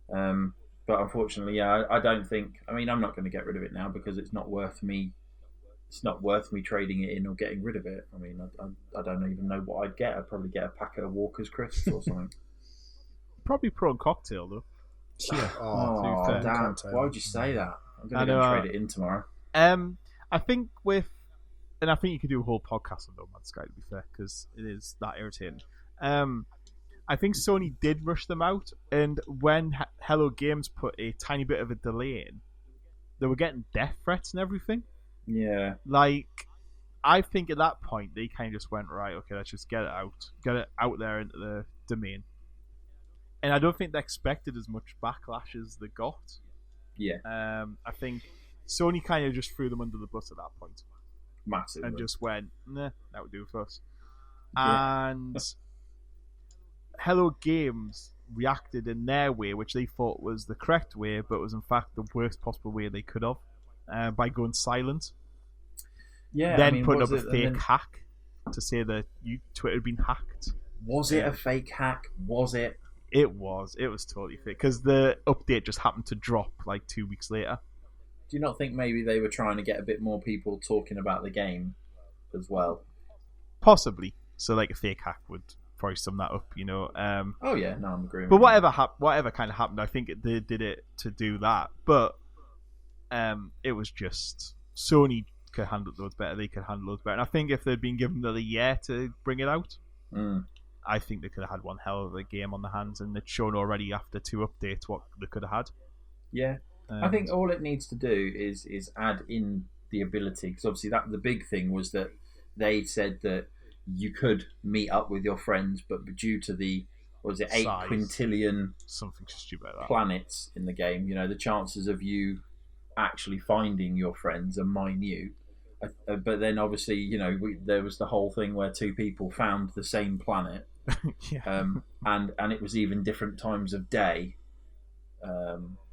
But unfortunately, I don't think. I mean, I'm not going to get rid of it now because it's not worth me. It's not worth me trading it in or getting rid of it. I mean, I don't even know what I'd get. I'd probably get a packet of Walker's Crisps or something. Probably prawn cocktail though. Yeah. Damn! Why would you say that? I'm going to go and trade it in tomorrow. I think I think you could do a whole podcast on No Man's Sky, to be fair, because it is that irritating. I think Sony did rush them out, and when Hello Games put a tiny bit of a delay in, they were getting death threats and everything. Yeah. Like, I think at that point they kind of just went, right, okay, let's just get it out there into the domain. And I don't think they expected as much backlash as they got. Yeah. I think Sony kind of just threw them under the bus at that point. Massively. And just went, nah, that would do for us. Yeah. And Hello Games reacted in their way, which they thought was the correct way, but was in fact the worst possible way they could have, by going silent. Yeah. Then putting up a fake hack to say that Twitter had been hacked. Was it a fake hack? Was it? It was totally fake because the update just happened to drop like 2 weeks later. Do you not think maybe they were trying to get a bit more people talking about the game as well? Possibly. So like a fake hack would probably sum that up, you know. Oh yeah, no, I'm agreeing. But with you. whatever kind of happened, I think they did it to do that. But it was just Sony could handle those better. They could handle those better. And I think if they'd been given another year to bring it out, I think they could have had one hell of a game on the hands, and they'd shown already after 2 updates what they could have had. Yeah, I think all it needs to do is add in the ability, because obviously that the big thing was that they said that you could meet up with your friends, but due to the eight Size. quintillion Something stupid like that. planets in the game, you know, the chances of you actually finding your friends are minute. But then obviously, you know, there was the whole thing where 2 people found the same planet, Yeah. and it was even different times of day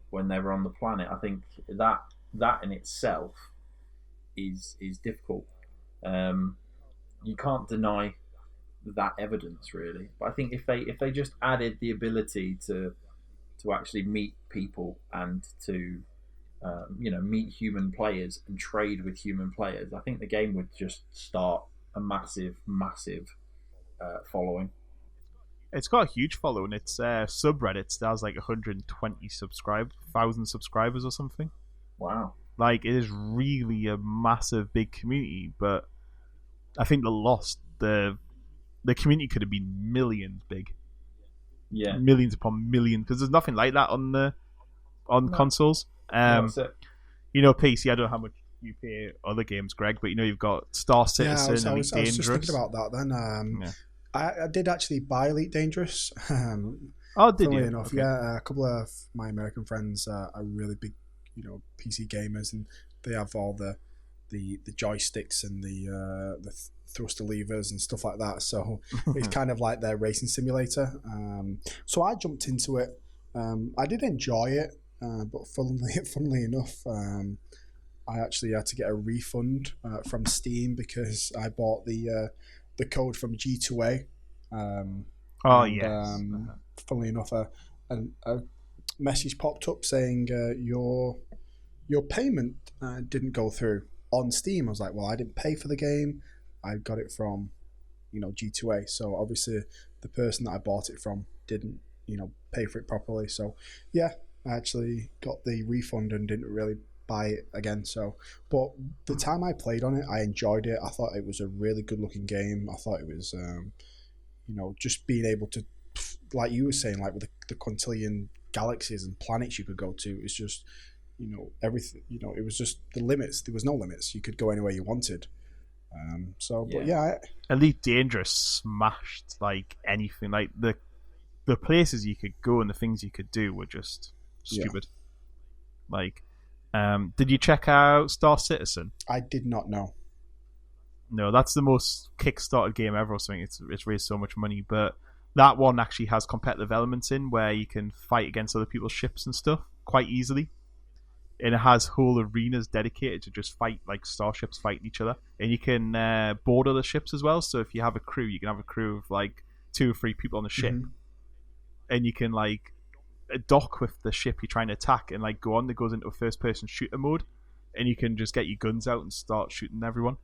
when they were on the planet. I think that in itself is difficult. You can't deny that evidence, really. But I think if they just added the ability to actually meet people and to meet human players and trade with human players, I think the game would just start a massive following. It's got a huge following. It's subreddit that has like 1,000 subscribers or something. Wow. Like, it is really a massive, big community, but I think the community could have been millions big. Yeah. Millions upon millions, because there's nothing like that on consoles. That's it. You know, PC, I don't know how much you pay other games, Greg, but you know, you've got Star Citizen, I Elite was Dangerous. just thinking about that then. I did actually buy Elite Dangerous. Oh, did you? Enough, okay. yeah. A couple of my American friends are really big, you know, PC gamers, and they have all the joysticks and the thruster levers and stuff like that. So it's kind of like their racing simulator. So I jumped into it. I did enjoy it, but funnily enough, I actually had to get a refund from Steam because I bought the code from G2A. Yes. Funnily enough, a message popped up saying your payment didn't go through on Steam. I was like, well, I didn't pay for the game. I got it from, you know, G2A. So obviously the person that I bought it from didn't, you know, pay for it properly. So yeah, I actually got the refund and didn't really buy it again. So, but the time I played on it, I enjoyed it. I thought it was a really good looking game. I thought it was, you know, just being able to, like you were saying, like with the quintillion galaxies and planets you could go to, it's just, you know, everything, you know, it was just the limits. There was no limits. You could go anywhere you wanted. But yeah. Elite Dangerous smashed like anything. Like the places you could go and the things you could do were just stupid. Yeah. Like, did you check out Star Citizen? I did not know. No, that's the most kickstarted game ever or something. It's raised so much money, but that one actually has competitive elements in where you can fight against other people's ships and stuff quite easily. And it has whole arenas dedicated to just fight, like starships fighting each other. And you can board other ships as well. So if you have a crew, you can have a crew of like 2 or 3 people on the ship. Mm-hmm. And you can like dock with the ship you're trying to attack and like go on. It goes into a first person shooter mode. And you can just get your guns out and start shooting everyone.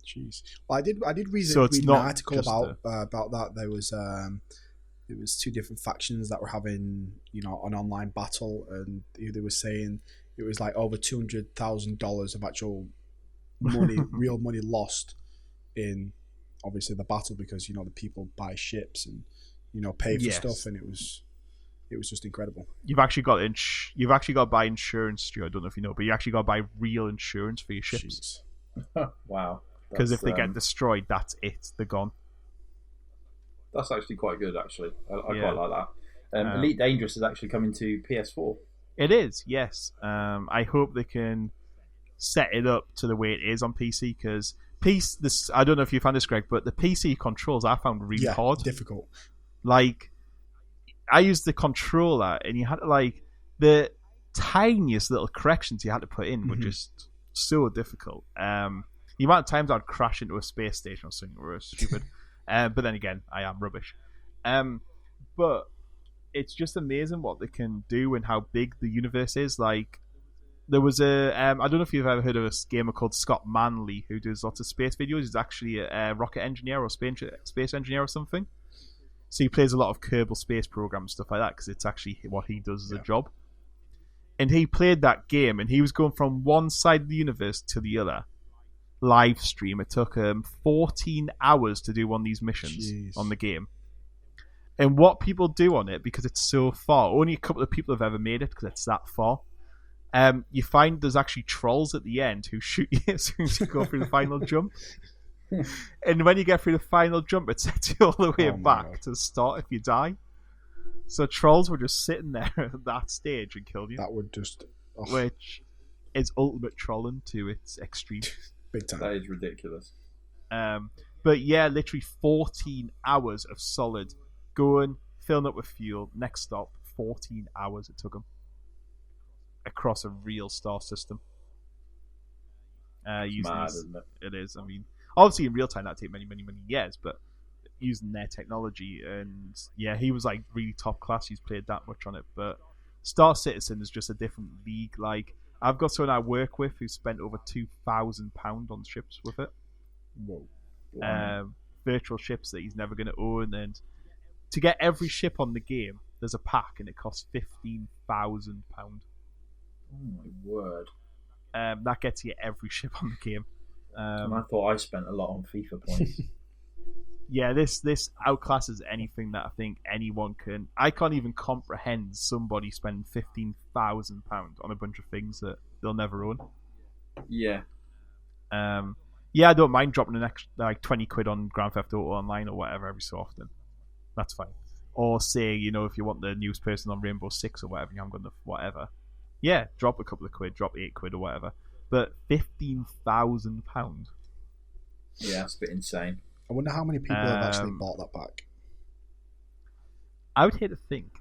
Jeez. Well, I did read an article about that. There was 2 different factions that were having, you know, an online battle, and they were saying it was like over $200,000 of actual money, real money lost in obviously the battle, because, you know, the people buy ships and, you know, pay for stuff, and it was just incredible. You've actually got to buy insurance, Stuart. I don't know if you know, but you actually got to buy real insurance for your ships. Wow. Because if they get destroyed, that's it. They're gone. That's actually quite good, actually. I quite like that. Elite Dangerous is actually coming to PS4. It is, yes. I hope they can set it up to the way it is on PC, because I don't know if you found this, Greg, but the PC controls I found really hard. Difficult. Like, I used the controller, and you had to, like, the tiniest little corrections you had to put in were just so difficult. The amount of times I'd crash into a space station or something were stupid. But then again, I am rubbish. But it's just amazing what they can do and how big the universe is. Like, There was a I don't know if you've ever heard of a gamer called Scott Manley who does lots of space videos. He's actually a rocket engineer or space engineer or something. So he plays a lot of Kerbal Space Program and stuff like that because it's actually what he does as a job. And he played that game and he was going from one side of the universe to the other. Live stream. It took him 14 hours to do one of these missions on the game. And what people do on it, because it's so far, only a couple of people have ever made it because it's that far. You find there's actually trolls at the end who shoot you as soon as you go through the final jump. And when you get through the final jump, it sets you all the way back to the start if you die. So trolls were just sitting there at that stage and killed you. That would just... Which is ultimate trolling to its extreme. Big time. That is ridiculous. But yeah, literally 14 hours of solid going, filling up with fuel, next stop, 14 hours it took them. Across a real star system. It's mad, isn't it? It is. I mean, obviously in real time that take many years, but using their technology, and yeah, he was like really top class. He's played that much on it, but Star Citizen is just a different league. Like, I've got someone I work with who spent over £2,000 on ships with it. Whoa. Wow. Virtual ships that he's never going to own, and to get every ship on the game, there's a pack, and it costs £15,000. Oh my word. That gets you every ship on the game. And I thought I spent a lot on FIFA points. Yeah, this outclasses anything that I think anyone can. I can't even comprehend somebody spending £15,000 on a bunch of things that they'll never own. Yeah. Yeah, I don't mind dropping an extra like 20 quid on Grand Theft Auto Online or whatever every so often. That's fine. Or say, if you want the newest person on Rainbow Six or whatever, you haven't got enough, whatever. Yeah, drop a couple of quid, drop 8 quid or whatever. But £15,000. Yeah, that's a bit insane. I wonder how many people have actually bought that back. I would hate to think.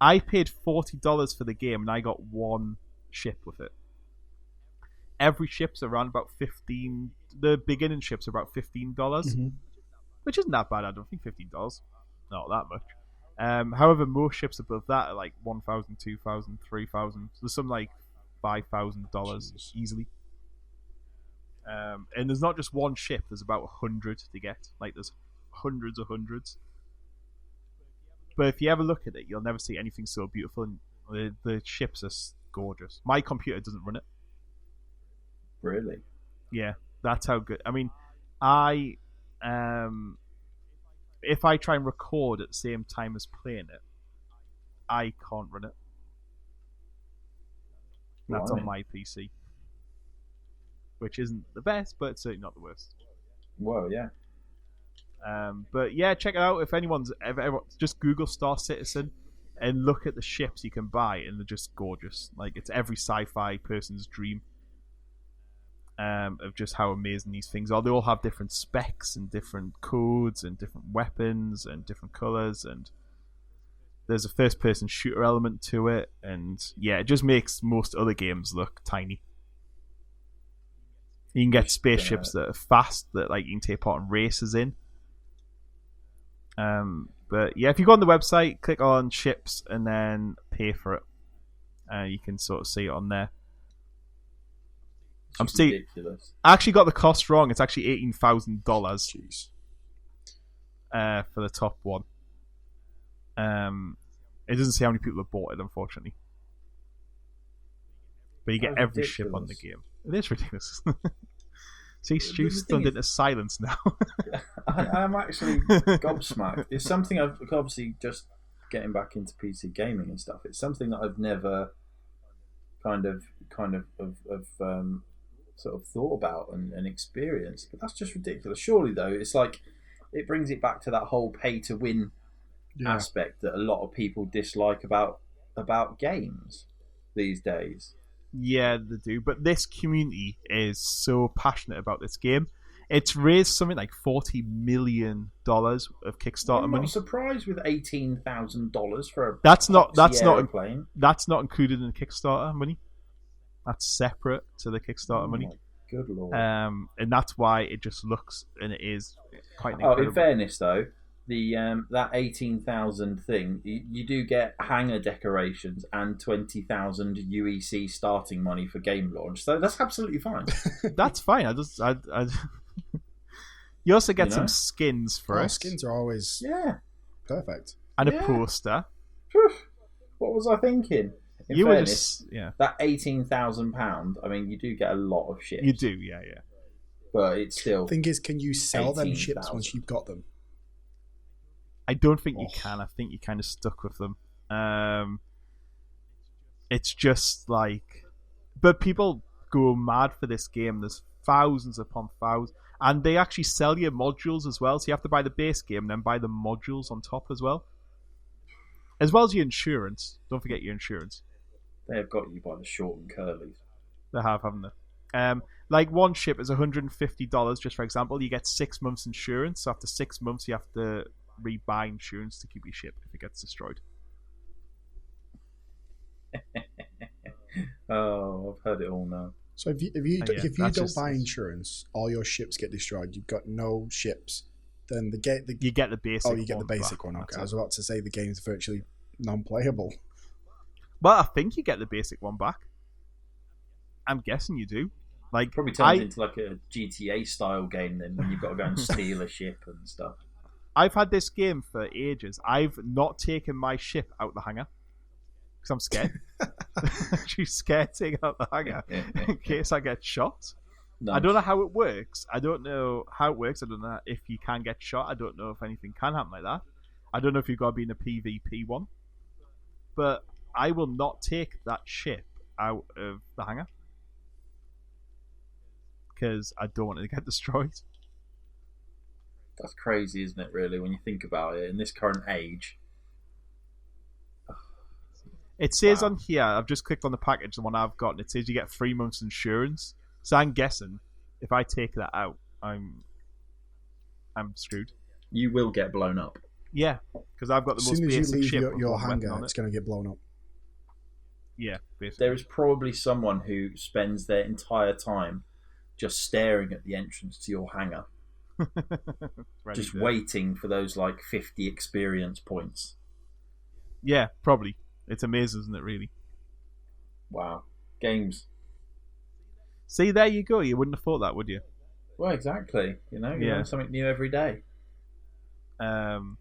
I paid $40 for the game and I got one ship with it. Every ship's around about $15. The beginning ships are about $15, which isn't that bad. I don't think $15, not that much. However, most ships above that are like $1,000, $2,000, $3,000. There's some like $5,000 easily. And there's not just one ship. There's about 100 to get. Like there's hundreds of hundreds. But if you ever look at it, you'll never see anything so beautiful. And the ships are gorgeous. My computer doesn't run it. Really? Yeah, that's how good. I mean, if I try and record at the same time as playing it, I can't run it. That's on my PC, which isn't the best, but it's certainly not the worst. Whoa, yeah. But yeah, check it out. If anyone's ever just Google Star Citizen and look at the ships you can buy, and they're just gorgeous. Like it's every sci-fi person's dream. Of just how amazing these things are. They all have different specs and different codes and different weapons and different colors, and there's a first-person shooter element to it, and yeah, it just makes most other games look tiny. You can get spaceships that are fast, that like you can take part in races in. But yeah, if you go on the website, click on ships and then pay for it, you can sort of see it on there. Ridiculous. I actually got the cost wrong. It's actually $18,000. Jeez. For the top one. It doesn't say how many people have bought it, unfortunately. But you get every ship on the game. It is ridiculous. See, Stu's stunned into silence now. I'm actually gobsmacked. It's something I've obviously just getting back into PC gaming and stuff. It's something that I've never kind of sort of thought about and experienced. But that's just ridiculous. Surely, though, it's like it brings it back to that whole pay-to-win aspect that a lot of people dislike about games these days. Yeah, they do. But this community is so passionate about this game. It's raised something like $40 million of Kickstarter money. I'm not surprised with $18,000 for a that's not airplane. That's not included in the Kickstarter money. That's separate to the Kickstarter money. Good lord. And that's why it just looks and it is quite incredible. In fairness, though, that 18,000 thing, you do get hangar decorations and 20,000 UEC starting money for game launch, so that's absolutely fine. That's fine. You also get some know? skins for it. Skins are always perfect. And a poster. What was I thinking? In you fairness, were just that £18,000. I mean, you do get a lot of ships. You do, yeah. But it's still. The thing is, can you sell them ships once you've got them? I don't think you can. I think you're kind of stuck with them. It's just like, but people go mad for this game. There's thousands upon thousands, and they actually sell you modules as well. So you have to buy the base game and then buy the modules on top as well as your insurance. Don't forget your insurance. They have got you by the short and curlies. They have, haven't they? Like one ship is $150, just for example. You get 6 months insurance. So after 6 months, you have to rebuy insurance to keep your ship if it gets destroyed. Oh, I've heard it all now. So if you don't buy insurance, all your ships get destroyed. You've got no ships. Then you get the basic. Oh, you get the basic one. Okay, I was about to say the game's virtually non-playable. Well, I think you get the basic one back. I'm guessing you do. Like probably turns into like a GTA style game then, when you've got to go and steal a ship and stuff. I've had this game for ages. I've not taken my ship out the hangar because I'm scared. She's scared to take out the hangar in case I get shot. Nice. I don't know how it works. I don't know if you can get shot. I don't know if anything can happen like that. I don't know if you've got to be in a PvP one. But I will not take that ship out of the hangar because I don't want it to get destroyed. That's crazy, isn't it, really, when you think about it, in this current age. It says on here, I've just clicked on the package, the one I've got, and it says you get 3 months insurance. So I'm guessing if I take that out, I'm screwed. You will get blown up. Yeah, because I've got the most basic ship. As soon as you leave your hangar, it's going to get blown up. Yeah, basically. There is probably someone who spends their entire time just staring at the entrance to your hangar. Just waiting for those like 50 experience points. Yeah, probably. It's amazing, isn't it, really? Wow. Games. See, there you go. You wouldn't have thought that, would you? Well, exactly. You learn something new every day. I'm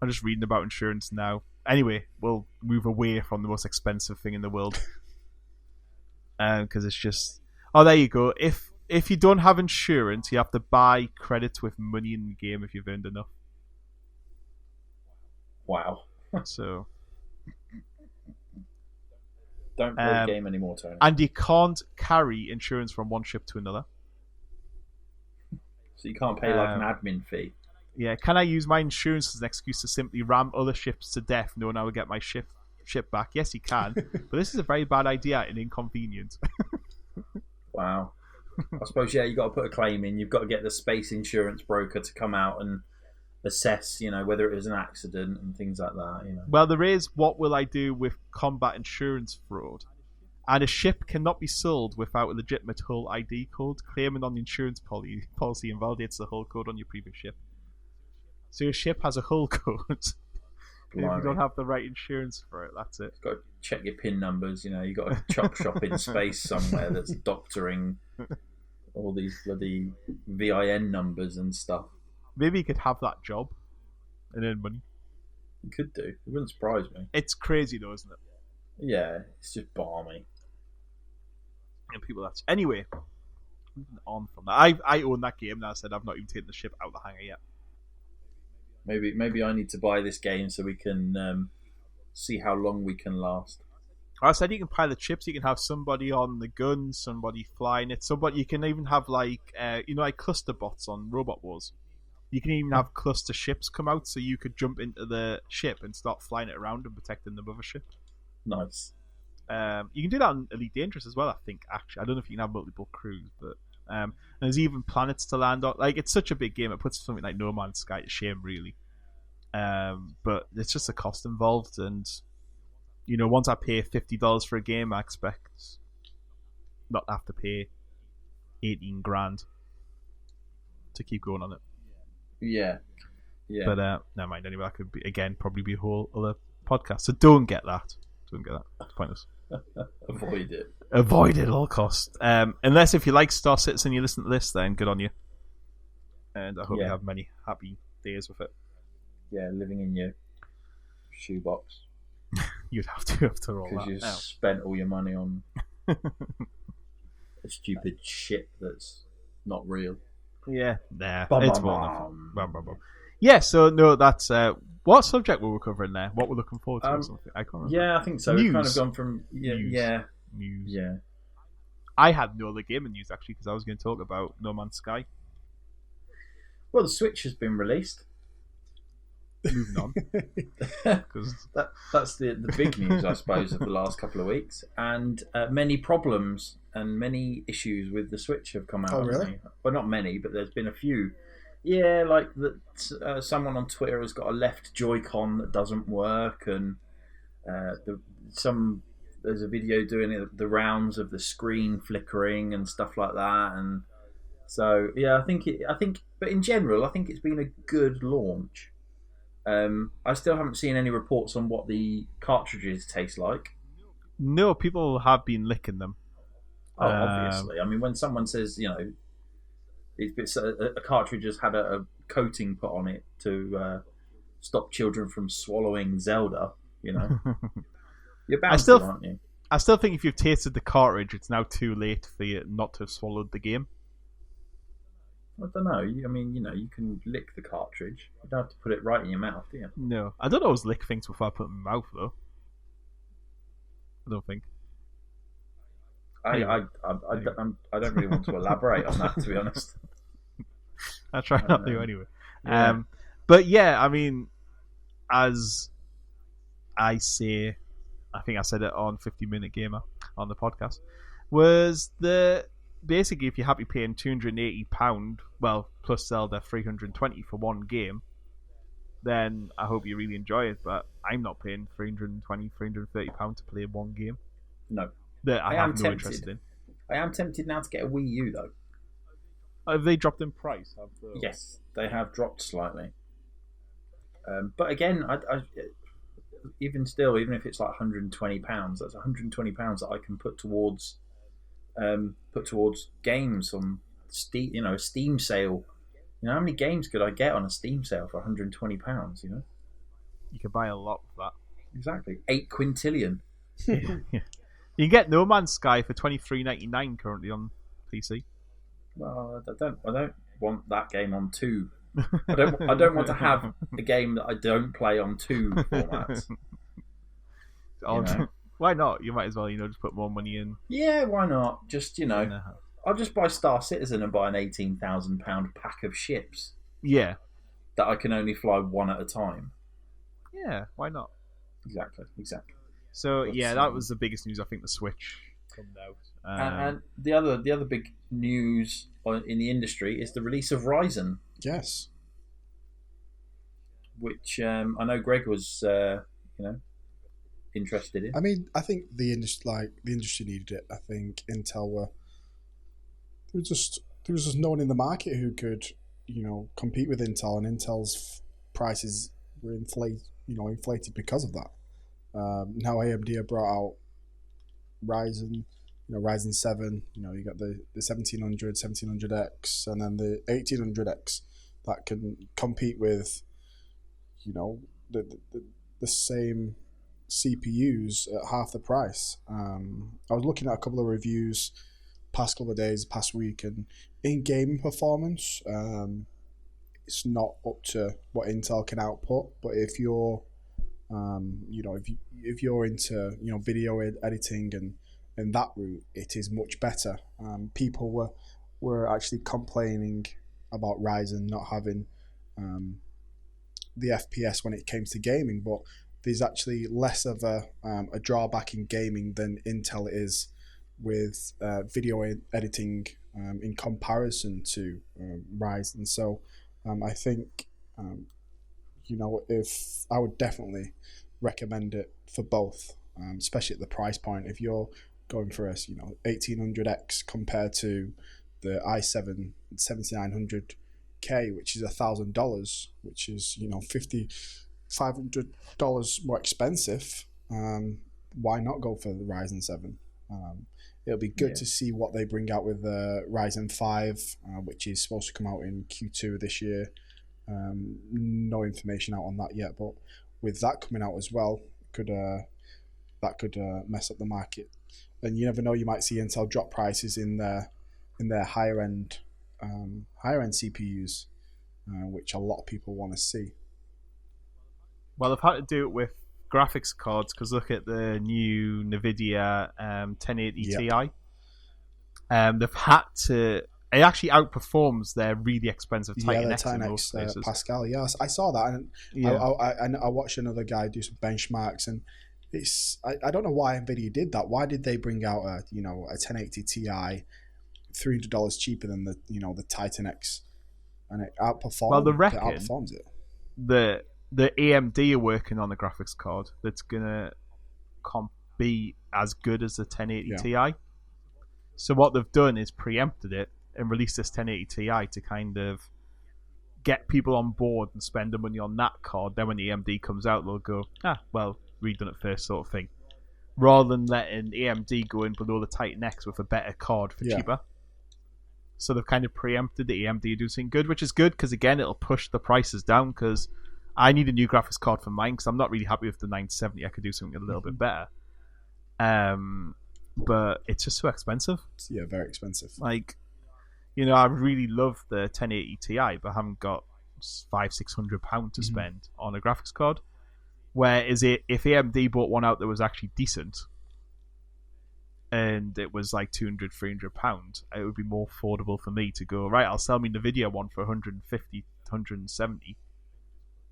just reading about insurance now. Anyway, we'll move away from the most expensive thing in the world. Because it's just... Oh, there you go. If you don't have insurance, you have to buy credits with money in the game if you've earned enough. Wow. So... Don't play the game anymore, Tony. And you can't carry insurance from one ship to another. So you can't pay like an admin fee. Yeah, can I use my insurance as an excuse to simply ram other ships to death knowing I will get my ship back? Yes, you can. But this is a very bad idea and inconvenient. Wow. I suppose, you got to put a claim in. You've got to get the space insurance broker to come out and assess, whether it was an accident and things like that. Well, there is what will I do with combat insurance fraud. And a ship cannot be sold without a legitimate hull ID code. Claiming on the insurance policy invalidates the hull code on your previous ship. So your ship has a hull code. If you don't have the right insurance for it, that's it. You've got to check your PIN numbers. You've got a chop shop in space somewhere that's doctoring all these bloody VIN numbers and stuff. Maybe you could have that job and earn money. You could do. It wouldn't surprise me. It's crazy though, isn't it? Yeah, it's just balmy. And people anyway, on from that. I own that game and I said I've not even taken the ship out of the hangar yet. Maybe I need to buy this game so we can see how long we can last. I said you can pilot ships. You can have somebody on the gun, somebody flying it. You can even have like cluster bots on Robot Wars. You can even have cluster ships come out, so you could jump into the ship and start flying it around and protecting the mothership. Nice. You can do that on Elite Dangerous as well, I think. Actually, I don't know if you can have multiple crews, but there's even planets to land on. Like, it's such a big game; it puts something like No Man's Sky to shame, really. But it's just a cost involved, and once I pay $50 for a game, I expect not to have to pay $18,000 to keep going on it. Yeah. Yeah. But never mind. Anyway, that could be again probably be a whole other podcast. So don't get that. Don't get that. It's pointless. Avoid it. Avoid it at all costs. Unless if you like Star Citizen, you listen to this, then good on you. And I hope you have many happy days with it. Yeah, living in your shoebox. You'd have to after all because that. you've spent all your money on a stupid ship that's not real. Yeah, nah, Bum, it's bum, well bum. enough. Yeah, so no, that's what subject were we covering there? What we're looking forward to? Or something? I can't remember. Yeah, I think so. News. We've kind of gone from news. Yeah. I had no other gaming news actually because I was going to talk about No Man's Sky. Well, the Switch has been released. Moving on, because that's the big news, I suppose, of the last couple of weeks, and many problems and many issues with the Switch have come out. Oh, really? Well, not many, but there's been a few. Yeah, like that. Someone on Twitter has got a left Joy-Con that doesn't work, and there's a video doing the rounds of the screen flickering and stuff like that, and so yeah, I think, but in general, I think it's been a good launch. I still haven't seen any reports on what the cartridges taste like. No, people have been licking them. Oh, obviously. I mean, when someone says, it's a cartridge has had a coating put on it to stop children from swallowing Zelda, you're bound to, aren't you? I still think if you've tasted the cartridge, it's now too late for you not to have swallowed the game. I don't know. I mean, you can lick the cartridge. You don't have to put it right in your mouth, do you? No, I don't always lick things before I put them in my mouth, though. I don't think. I don't really want to elaborate on that, to be honest. I try not to anyway. Yeah. But yeah, I mean, as I say, I think I said it on 50-Minute Gamer on the podcast, was basically, if you're happy paying £280, well, plus Zelda $320 for one game, then I hope you really enjoy it. But I'm not paying £320, £330 to play one game. No, that I have no interest in. I am tempted now to get a Wii U though. Have they dropped in price? Yes, they have dropped slightly. But again, even if it's like £120, that's £120 that I can put towards games on Steam. A Steam sale. How many games could I get on a Steam sale for £120? You could buy a lot of that. Exactly, 8 quintillion. Yeah. You can get No Man's Sky for $23.99 currently on PC. Well, I don't want that game on 2. I don't want to have a game that I don't play on 2 formats. Why not? You might as well, just put more money in. Yeah, why not? Just I'll just buy Star Citizen and buy an £18,000 pack of ships. Yeah. That I can only fly one at a time. Yeah, why not? Exactly. So that was the biggest news. I think the Switch coming out. And the other big news in the industry is the release of Ryzen. Yes. Which I know Greg was, interested in. I mean, I think the industry needed it. I think Intel there was just no one in the market who could, compete with Intel, and Intel's prices were inflated because of that. Now AMD have brought out Ryzen, Ryzen 7. You got the 1700, 1700X, and then the 1800X that can compete with, the same CPUs at half the price. I was looking at a couple of reviews past couple of days, past week, and in game performance, it's not up to what Intel can output. But if you're if you're into video editing and that route, it is much better. People were actually complaining about Ryzen not having the FPS when it came to gaming, but there's actually less of a drawback in gaming than Intel is with video editing in comparison to Ryzen. So I think if I would definitely recommend it for both, especially at the price point. If you're going for a 1800X compared to the i7 7900, which is $1,000, which is $500 more expensive. Why not go for the Ryzen 7? It'll be good to see what they bring out with the Ryzen 5, which is supposed to come out in Q2 of this year. No information out on that yet, but with that coming out as well, that could mess up the market. And you never know, you might see Intel drop prices in their higher end CPUs, which a lot of people want to see. Well, they've had to do it with graphics cards because look at the new NVIDIA 1080 Ti. They've had to. It actually outperforms their really expensive Titan X in most places. Pascal. Yes, I saw that, and I watched another guy do some benchmarks, and I don't know why NVIDIA did that. Why did they bring out a 1080 Ti $300 cheaper than the Titan X, and it outperforms. Well, they reckon it outperforms it. The AMD are working on a graphics card that's gonna be as good as the 1080 Ti. So what they've done is preempted it and released this 1080 Ti to kind of get people on board and spend the money on that card. Then when the AMD comes out, they'll go, we've done it first, sort of thing. Rather than letting AMD go in below the Titan X with a better card for cheaper. So they've kind of preempted the AMD doing something good, which is good because, again, it'll push the prices down because I need a new graphics card for mine because I'm not really happy with the 970. I could do something a little bit better. But it's just so expensive. Yeah, very expensive. Like, I really love the 1080 Ti, but I haven't got £500-600 to spend on a graphics card. Whereas if AMD bought one out that was actually decent, and it was like £200-300, it would be more affordable for me to go, right, I'll sell me the NVIDIA one for 150, 170,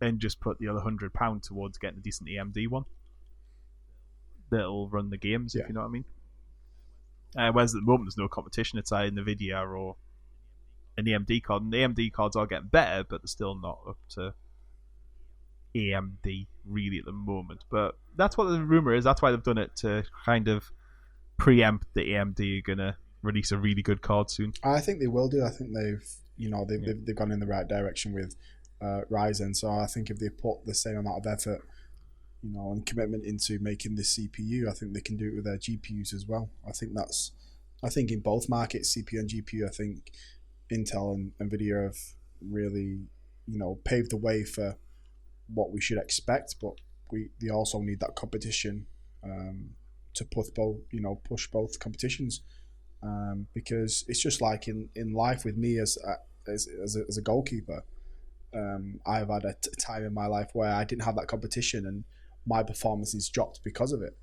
and just put the other £100 towards getting a decent AMD one that'll run the games, if you know what I mean. Whereas at the moment there's no competition. It's either NVIDIA or an AMD card, and the AMD cards are getting better, but they're still not up to AMD really at the moment. But that's what the rumor is. That's why they've done it, to kind of preempt the AMD are gonna release a really good card soon. I think they will do. I think they've gone in the right direction with Ryzen. So I think if they put the same amount of effort, and commitment into making this CPU, I think they can do it with their GPUs as well. I think in both markets, CPU and GPU, I think Intel and NVIDIA have really, paved the way for what we should expect, but they also need that competition to push both competitions, because it's just like in life with me as a goalkeeper. I've had a time in my life where I didn't have that competition and my performances dropped because of it.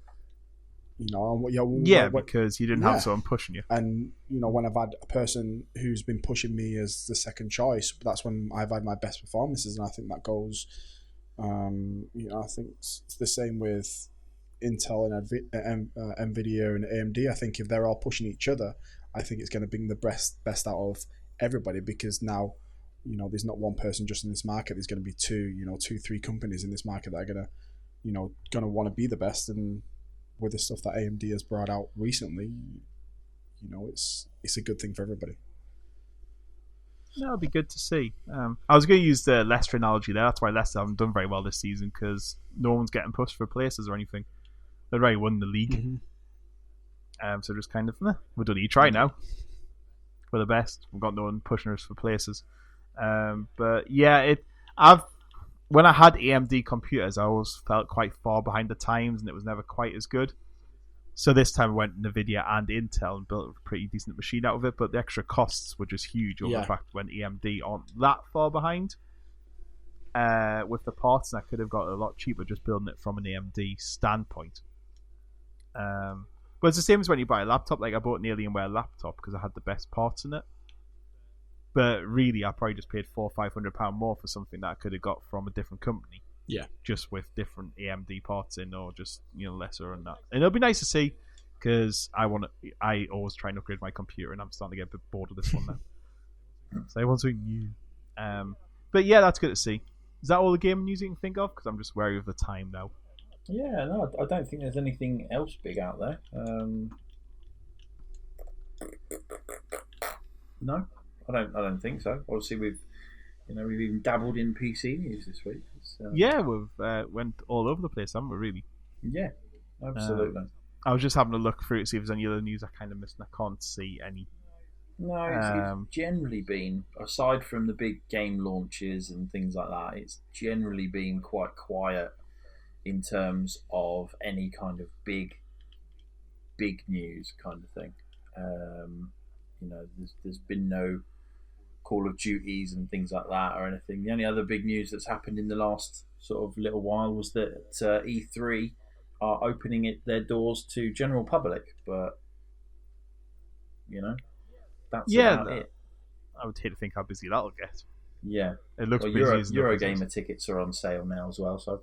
Because you didn't have someone pushing you. And when I've had a person who's been pushing me as the second choice, that's when I've had my best performances, and I think that goes. I think it's the same with Intel and NVIDIA and AMD. I think if they're all pushing each other, I think it's going to bring the best out of everybody, because now, there's not one person just in this market. There's going to be two, 3 companies in this market that are going to want to be the best. And with the stuff that AMD has brought out recently, it's a good thing for everybody. That'll be good to see. I was going to use the Leicester analogy there. That's why Leicester haven't done very well this season, because no one's getting pushed for places or anything. They've already won the league. So just kind of, we don't need to try now. We're the best. We've got no one pushing us for places. But yeah, when I had AMD computers, I always felt quite far behind the times, and it was never quite as good. So this time I went NVIDIA and Intel and built a pretty decent machine out of it, but the extra costs were just huge over the fact when AMD aren't that far behind with the parts, and I could have got it a lot cheaper just building it from an AMD standpoint. But it's the same as when you buy a laptop. Like, I bought an Alienware laptop because I had the best parts in it. But really, I probably just paid £400 or £500 more for something that I could have got from a different company. Yeah. Just with different AMD parts in, or just, lesser and that. And it'll be nice to see, because I always try and upgrade my computer, and I'm starting to get a bit bored of this one now. So I want something new. But yeah, that's good to see. Is that all the game news you can think of? Because I'm just wary of the time now. Yeah, no, I don't think there's anything else big out there. No, I don't think so. Obviously, we've even dabbled in PC news this week. Yeah, we've went all over the place, haven't we? Really. Yeah, absolutely. I was just having a look through to see if there's any other news I kind of missed, and I can't see any. No, it's generally been, aside from the big game launches and things like that, it's generally been quite quiet in terms of any kind of big news kind of thing. There's been no Call of Duties and things like that or anything. The only other big news that's happened in the last sort of little while was that E3 are opening their doors to general public, but that's about it. I would hate to think how busy that'll get. Yeah, it looks busy. Eurogamer tickets are on sale now as well, so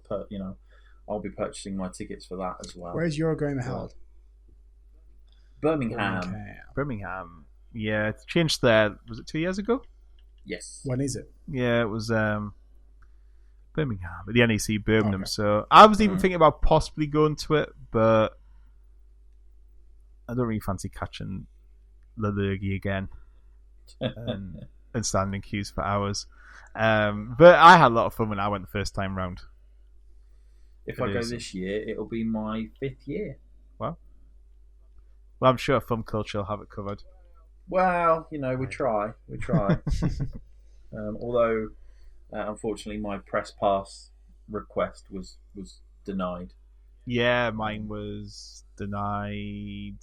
I'll be purchasing my tickets for that as well. Where's Eurogamer held? Birmingham. Yeah, it's changed there. Was it 2 years ago? Yes. When is it? Yeah, it was Birmingham at the NEC Birmingham. Okay. So I was even thinking about possibly going to it, but I don't really fancy catching the lurgy again and standing in queues for hours. But I had a lot of fun when I went the first time round. If I go this year, it'll be my 5th year. Well, I'm sure Fun Culture will have it covered. Well, we try. Although, unfortunately, my press pass request was denied. Yeah, mine was denied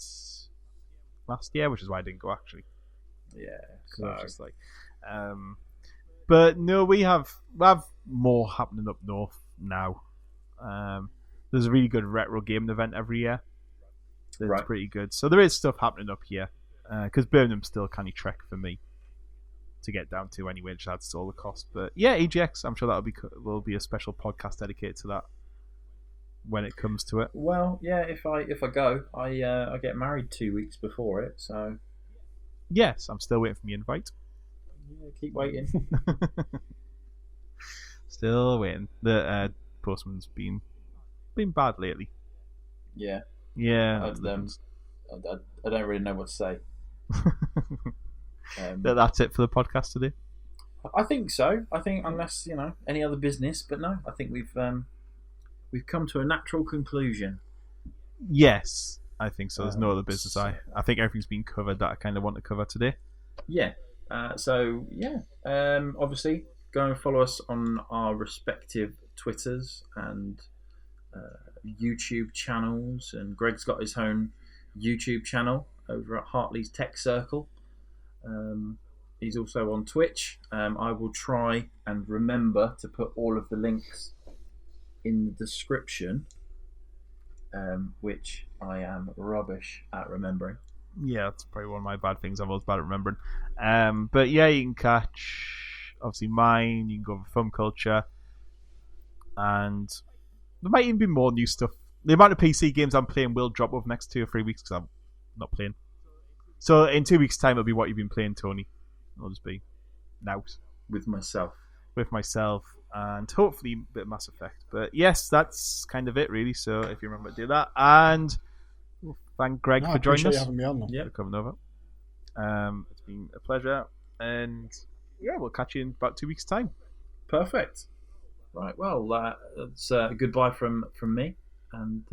last year, which is why I didn't go actually. Yeah, so I was just like, but no, we have more happening up north now. There's a really good retro gaming event every year. That's pretty good. So there is stuff happening up here. Because Birmingham's still kind of trek for me to get down to anyway, which adds to all the cost. But yeah, EGX, I'm sure will be a special podcast dedicated to that when it comes to it. Well, yeah, if I go, I get married 2 weeks before it, so yes, I'm still waiting for the invite. Yeah, keep waiting. Still waiting. The postman's been bad lately. Yeah. Yeah. I don't really know what to say. That's it for the podcast today. I think so. I think unless any other business, but no, I think we've come to a natural conclusion. Yes, I think so. There's no other business. I think everything's been covered that I kind of want to cover today. Yeah. Obviously, go and follow us on our respective Twitters and YouTube channels. And Greg's got his own YouTube channel over at Hartley's Tech Circle. He's also on Twitch. I will try and remember to put all of the links in the description, which I am rubbish at remembering. Yeah, that's probably one of my bad things. I'm always bad at remembering. But yeah, you can catch obviously mine. You can go over Fun Culture, and there might even be more new stuff. The amount of PC games I'm playing will drop over the next 2 or 3 weeks because I'm not playing. So in 2 weeks' time, it'll be what you've been playing, Tony. It'll just be out with myself, and hopefully a bit of Mass Effect. But yes, that's kind of it, really. So if you remember to do that, and thank Greg for joining us. You having me on. Yeah, for coming over. It's been a pleasure, and yeah, we'll catch you in about 2 weeks' time. Perfect. Right. Well, that's goodbye from me. And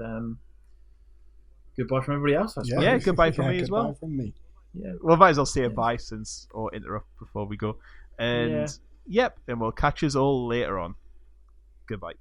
goodbye from everybody else, I suppose. Yeah, goodbye from me as well. Goodbye from me. Yeah. Well, might as well say a bye or interrupt before we go. And yep, and we'll catch us all later on. Goodbye.